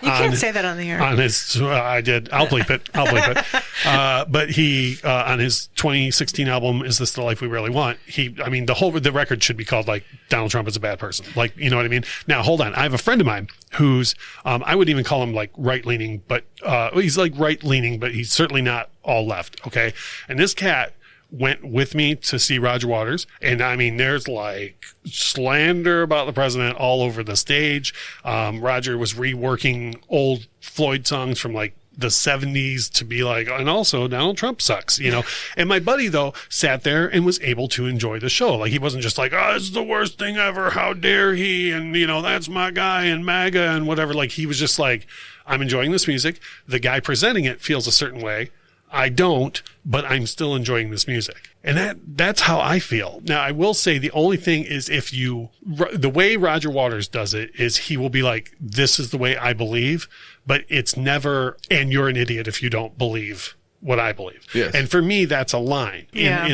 You can't say that on the air. On his, I did. I'll bleep it. But he, on his 2016 album, Is This the Life We Really Want? The record should be called like Donald Trump is a bad person. Like, you know what I mean? Now, hold on. I have a friend of mine who's, I wouldn't even call him like right-leaning, but he's like right-leaning, but he's certainly not all left. Okay. And this cat went with me to see Roger Waters. And I mean, there's like slander about the president all over the stage. Roger was reworking old Floyd songs from like the 70s to be like, and also Donald Trump sucks, And my buddy though sat there and was able to enjoy the show. Like he wasn't just like, oh, it's the worst thing ever. How dare he? And that's my guy and MAGA and whatever. Like he was just like, I'm enjoying this music. The guy presenting it feels a certain way. I don't, but I'm still enjoying this music. And that's how I feel. Now, I will say the only thing is the way Roger Waters does it is he will be like, this is the way I believe, but it's never, and you're an idiot if you don't believe what I believe. Yes. And for me, that's a line. Yeah.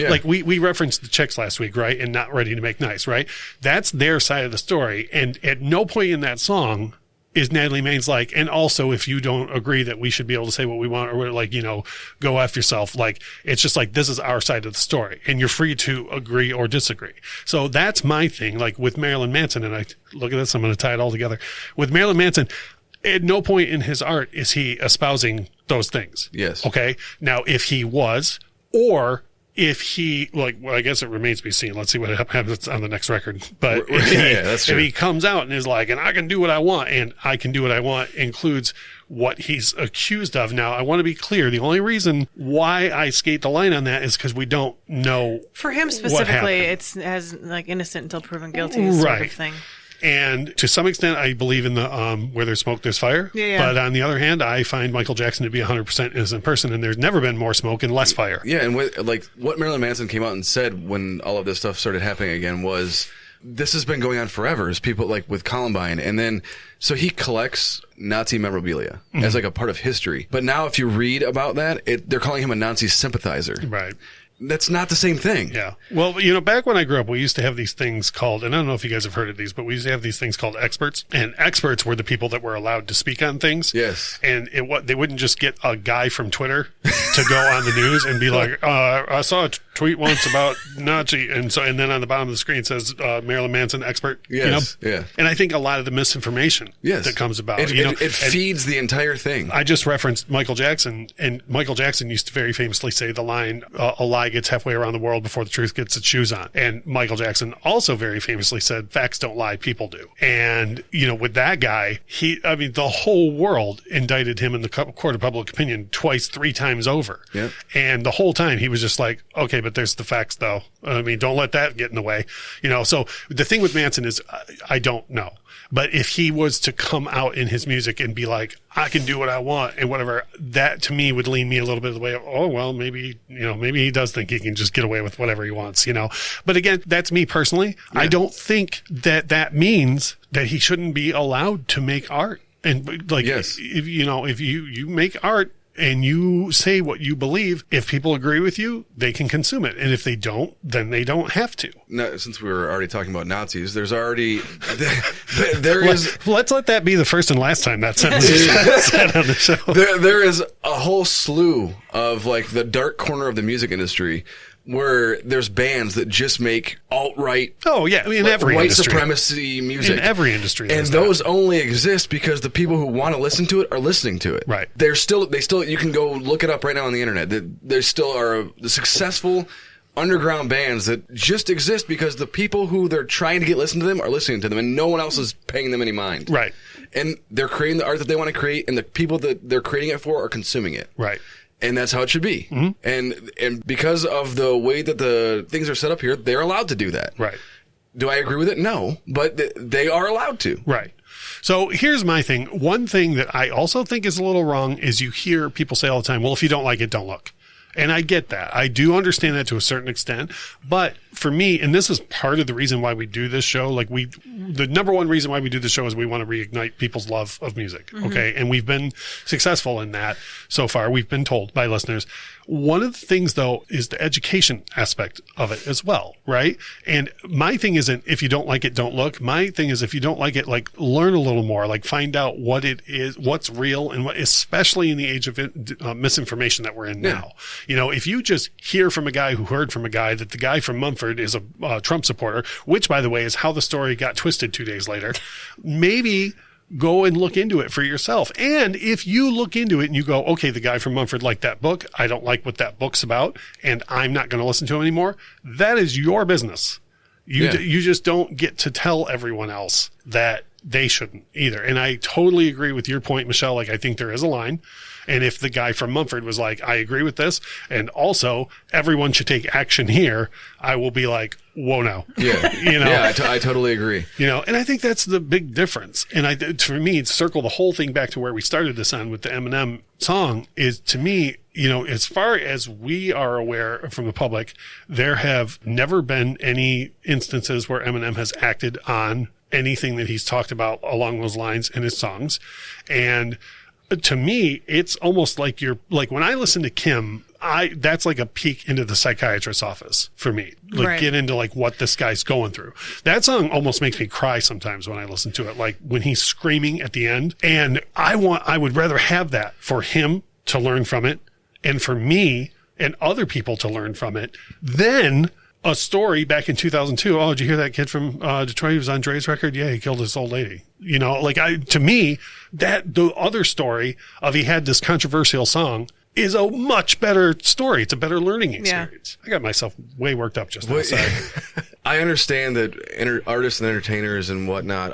Like we referenced the Chicks last week, right? And Not Ready to Make Nice, right? That's their side of the story. And at no point in that song is Natalie Maines like, and also if you don't agree that we should be able to say what we want, or like, go F yourself. Like, it's just like, this is our side of the story and you're free to agree or disagree. So that's my thing. Like with Marilyn Manson, and I look at this, I'm going to tie it all together. With Marilyn Manson, at no point in his art is he espousing those things. Yes. Okay. Now, if he was, or if he, like, well, I guess it remains to be seen. Let's see what happens on the next record. But that's true. if he comes out and is like, and I can do what I want, and I can do what I want includes what he's accused of. Now, I want to be clear. The only reason why I skate the line on that is because we don't know. For him specifically, it's as like innocent until proven guilty sort of thing. And to some extent, I believe in the where there's smoke, there's fire. Yeah. But on the other hand, I find Michael Jackson to be a 100% innocent person, and there's never been more smoke and less fire. Yeah, and what Marilyn Manson came out and said when all of this stuff started happening again was, this has been going on forever. As people like with Columbine, and then so he collects Nazi memorabilia as like a part of history. But now, if you read about that, they're calling him a Nazi sympathizer. Right. That's not the same thing. Yeah. Well, you know, back when I grew up, we used to have these things called, and I don't know if you guys have heard of these, but we used to have these things called experts. And experts were the people that were allowed to speak on things. Yes. And they wouldn't just get a guy from Twitter to go on the news and be like, I saw a tweet once about Nazi. And then on the bottom of the screen says Marilyn Manson expert. Yes. You know? Yeah. And I think a lot of the misinformation that comes about. It feeds the entire thing. I just referenced Michael Jackson, and Michael Jackson used to very famously say the line, a lie gets halfway around the world before the truth gets its shoes on. And Michael Jackson also very famously said, facts don't lie, people do. And, you know, with that guy, the whole world indicted him in the court of public opinion twice, 3 times over. Yep. And the whole time he was just like, okay, but there's the facts though. I mean, don't let that get in the way. You know, so the thing with Manson is, I don't know. But if he was to come out in his music and be like, I can do what I want and whatever, that to me would lean me a little bit of the way of, oh, well, maybe he does think he can just get away with whatever he wants, you know. But again, that's me personally. Yeah. I don't think that means that he shouldn't be allowed to make art. And like, if you make art, and you say what you believe, if people agree with you, they can consume it. And if they don't, then they don't have to. No, since we were already talking about Nazis, there's already... Let's let that be the first and last time that sentence is said on the show. There is a whole slew of like the dark corner of the music industry where there's bands that just make alt-right, in every white industry. Supremacy music. In every industry. And those only exist because the people who want to listen to it are listening to it. Right. They still, you can go look it up right now on the internet. There still are the successful underground bands that just exist because the people who they're trying to get listened to them are listening to them, and no one else is paying them any mind. Right. And they're creating the art that they want to create, and the people that they're creating it for are consuming it. Right. And that's how it should be. Mm-hmm. And because of the way that the things are set up here, they're allowed to do that. Right. Do I agree with it? No. But they are allowed to. Right. So here's my thing. One thing that I also think is a little wrong is you hear people say all the time, well, if you don't like it, don't look. And I get that. I do understand that to a certain extent. But for me, and this is part of the reason why we do this show, the number one reason why we do this show is we want to reignite people's love of music. Mm-hmm. Okay. And we've been successful in that so far. We've been told by listeners. One of the things, though, is the education aspect of it as well, right? And my thing isn't if you don't like it, don't look. My thing is if you don't like it, like learn a little more, like find out what it is, what's real, and what, especially in the age of misinformation that we're in now. You know, if you just hear from a guy who heard from a guy that the guy from Mumford is a Trump supporter, which, by the way, is how the story got twisted 2 days later, maybe go and look into it for yourself. And if you look into it and you go, okay, the guy from Mumford liked that book, I don't like what that book's about, and I'm not going to listen to him anymore, that is your business. You just don't get to tell everyone else that they shouldn't either. And I totally agree with your point, Michelle. Like, I think there is a line. And if the guy from Mumford was like, I agree with this, and also everyone should take action here, I will be like, whoa, no. Yeah. You know? Yeah, I totally agree. You know, and I think that's the big difference. And for me, circle the whole thing back to where we started this on with the Eminem song is, to me, you know, as far as we are aware from the public, there have never been any instances where Eminem has acted on anything that he's talked about along those lines in his songs. And to me, it's almost like when I listen to Kim, that's like a peek into the psychiatrist's office for me. Get into like what this guy's going through. That song almost makes me cry sometimes when I listen to it, like when he's screaming at the end. And I would rather have that for him to learn from it and for me and other people to learn from it than a story back in 2002. Oh, did you hear that kid from Detroit? He was on Dre's record. Yeah, he killed this old lady. To me, that the other story of he had this controversial song is a much better story. It's a better learning experience. I got myself way worked up just now. Sorry. I understand that artists and entertainers and whatnot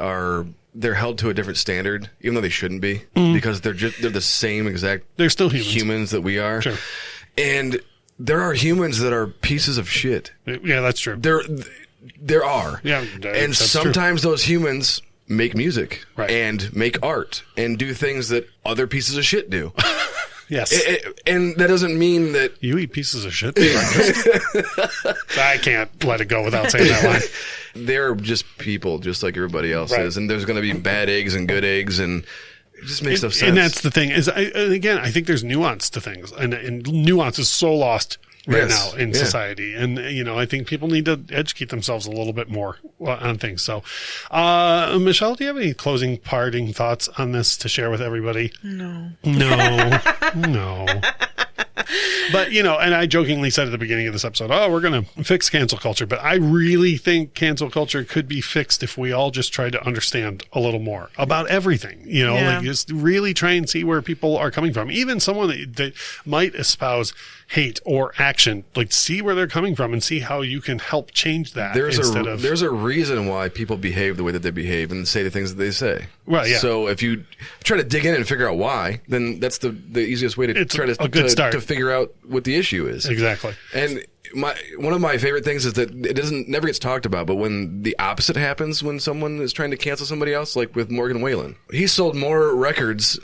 they're held to a different standard, even though they shouldn't be, because they're the same exact. They're still humans that we are. Sure. And there are humans that are pieces of shit. Yeah, that's true. There are. Yeah, and sometimes those humans make music and make art and do things that other pieces of shit do. Yes. And that doesn't mean that... You eat pieces of shit? I can't let it go without saying that line. They're just people, just like everybody else is. And there's going to be bad eggs and good eggs, and it just makes no sense. And that's the thing. I think there's nuance to things. And nuance is so lost right now in society. And, I think people need to educate themselves a little bit more on things. So, Michelle, do you have any closing parting thoughts on this to share with everybody? No. But, and I jokingly said at the beginning of this episode, we're going to fix cancel culture. But I really think cancel culture could be fixed if we all just tried to understand a little more about everything. Like just really try and see where people are coming from. Even someone that might espouse hate or action, like see where they're coming from and see how you can help change that. There's a reason why people behave the way that they behave and say the things that they say. Right. Yeah. So if you try to dig in and figure out why, then that's the easiest way to try to figure out what the issue is. Exactly. And one of my favorite things is that it never gets talked about, but when the opposite happens, when someone is trying to cancel somebody else, like with Morgan Wallen, he sold more records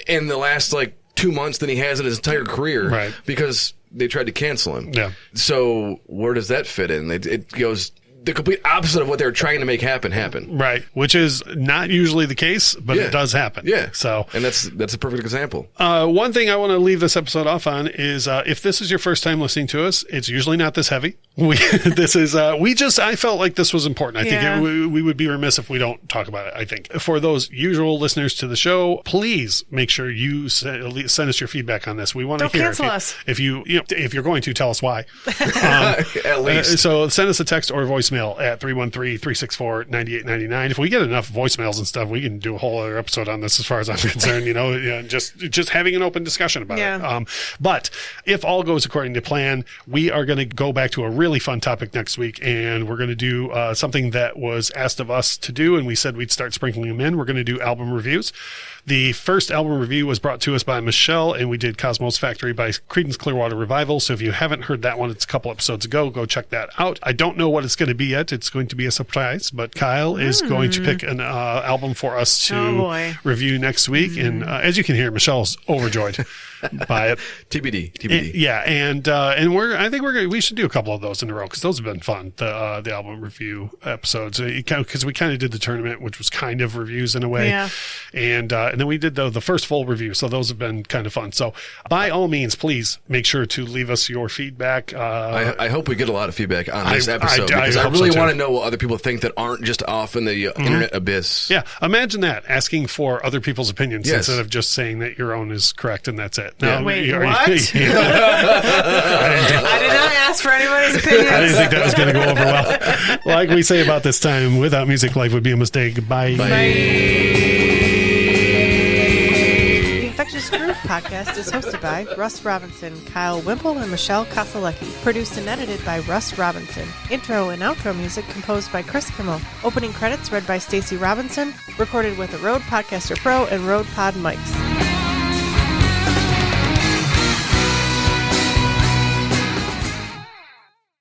in the last 2 months than he has in his entire career, because they tried to cancel him. Yeah. So where does that fit in? It goes the complete opposite of what they're trying to make happen. Right. Which is not usually the case, but it does happen. Yeah. So, and that's a perfect example. One thing I want to leave this episode off on is, if this is your first time listening to us, it's usually not this heavy. I felt like this was important. I think we would be remiss if we don't talk about it. I think for those usual listeners to the show, please make sure you send us your feedback on this. We want to hear. Don't cancel us. If you're going to, tell us why. At least. So send us a text or voicemail at 313-364-9899. If we get enough voicemails and stuff, we can do a whole other episode on this as far as I'm concerned, just having an open discussion about it. But if all goes according to plan, we are going to go back to a really fun topic next week, and we're going to do something that was asked of us to do, and we said we'd start sprinkling them in. We're going to do album reviews. The first album review was brought to us by Michelle, and we did Cosmos Factory by Creedence Clearwater Revival. So if you haven't heard that one, it's a couple episodes ago. Go check that out. I don't know what it's going to be yet. It's going to be a surprise, but Kyle is going to pick an album for us to review next week. And as you can hear, Michelle's overjoyed by it. TBD. Yeah, and I think we should do a couple of those in a row because those have been fun. The album review episodes, because we kind of did the tournament, which was kind of reviews in a way, and then we did the first full review. So those have been kind of fun. So by all means, please make sure to leave us your feedback. I hope we get a lot of feedback on this episode because I really want to know what other people think that aren't just off in the internet abyss. Yeah, imagine that, asking for other people's opinions instead of just saying that your own is correct and that's it. Now, wait, what? I did not ask for anybody's opinions. I didn't think that was going to go over well. Like we say about this time, without music, life would be a mistake. Bye. The Infectious Groove podcast is hosted by Russ Robinson, Kyle Wimple, and Michelle Koselecki. Produced and edited by Russ Robinson. Intro and outro music composed by Chris Kimmel. Opening credits read by Stacey Robinson. Recorded with a Rode Podcaster Pro and Rode Pod mics.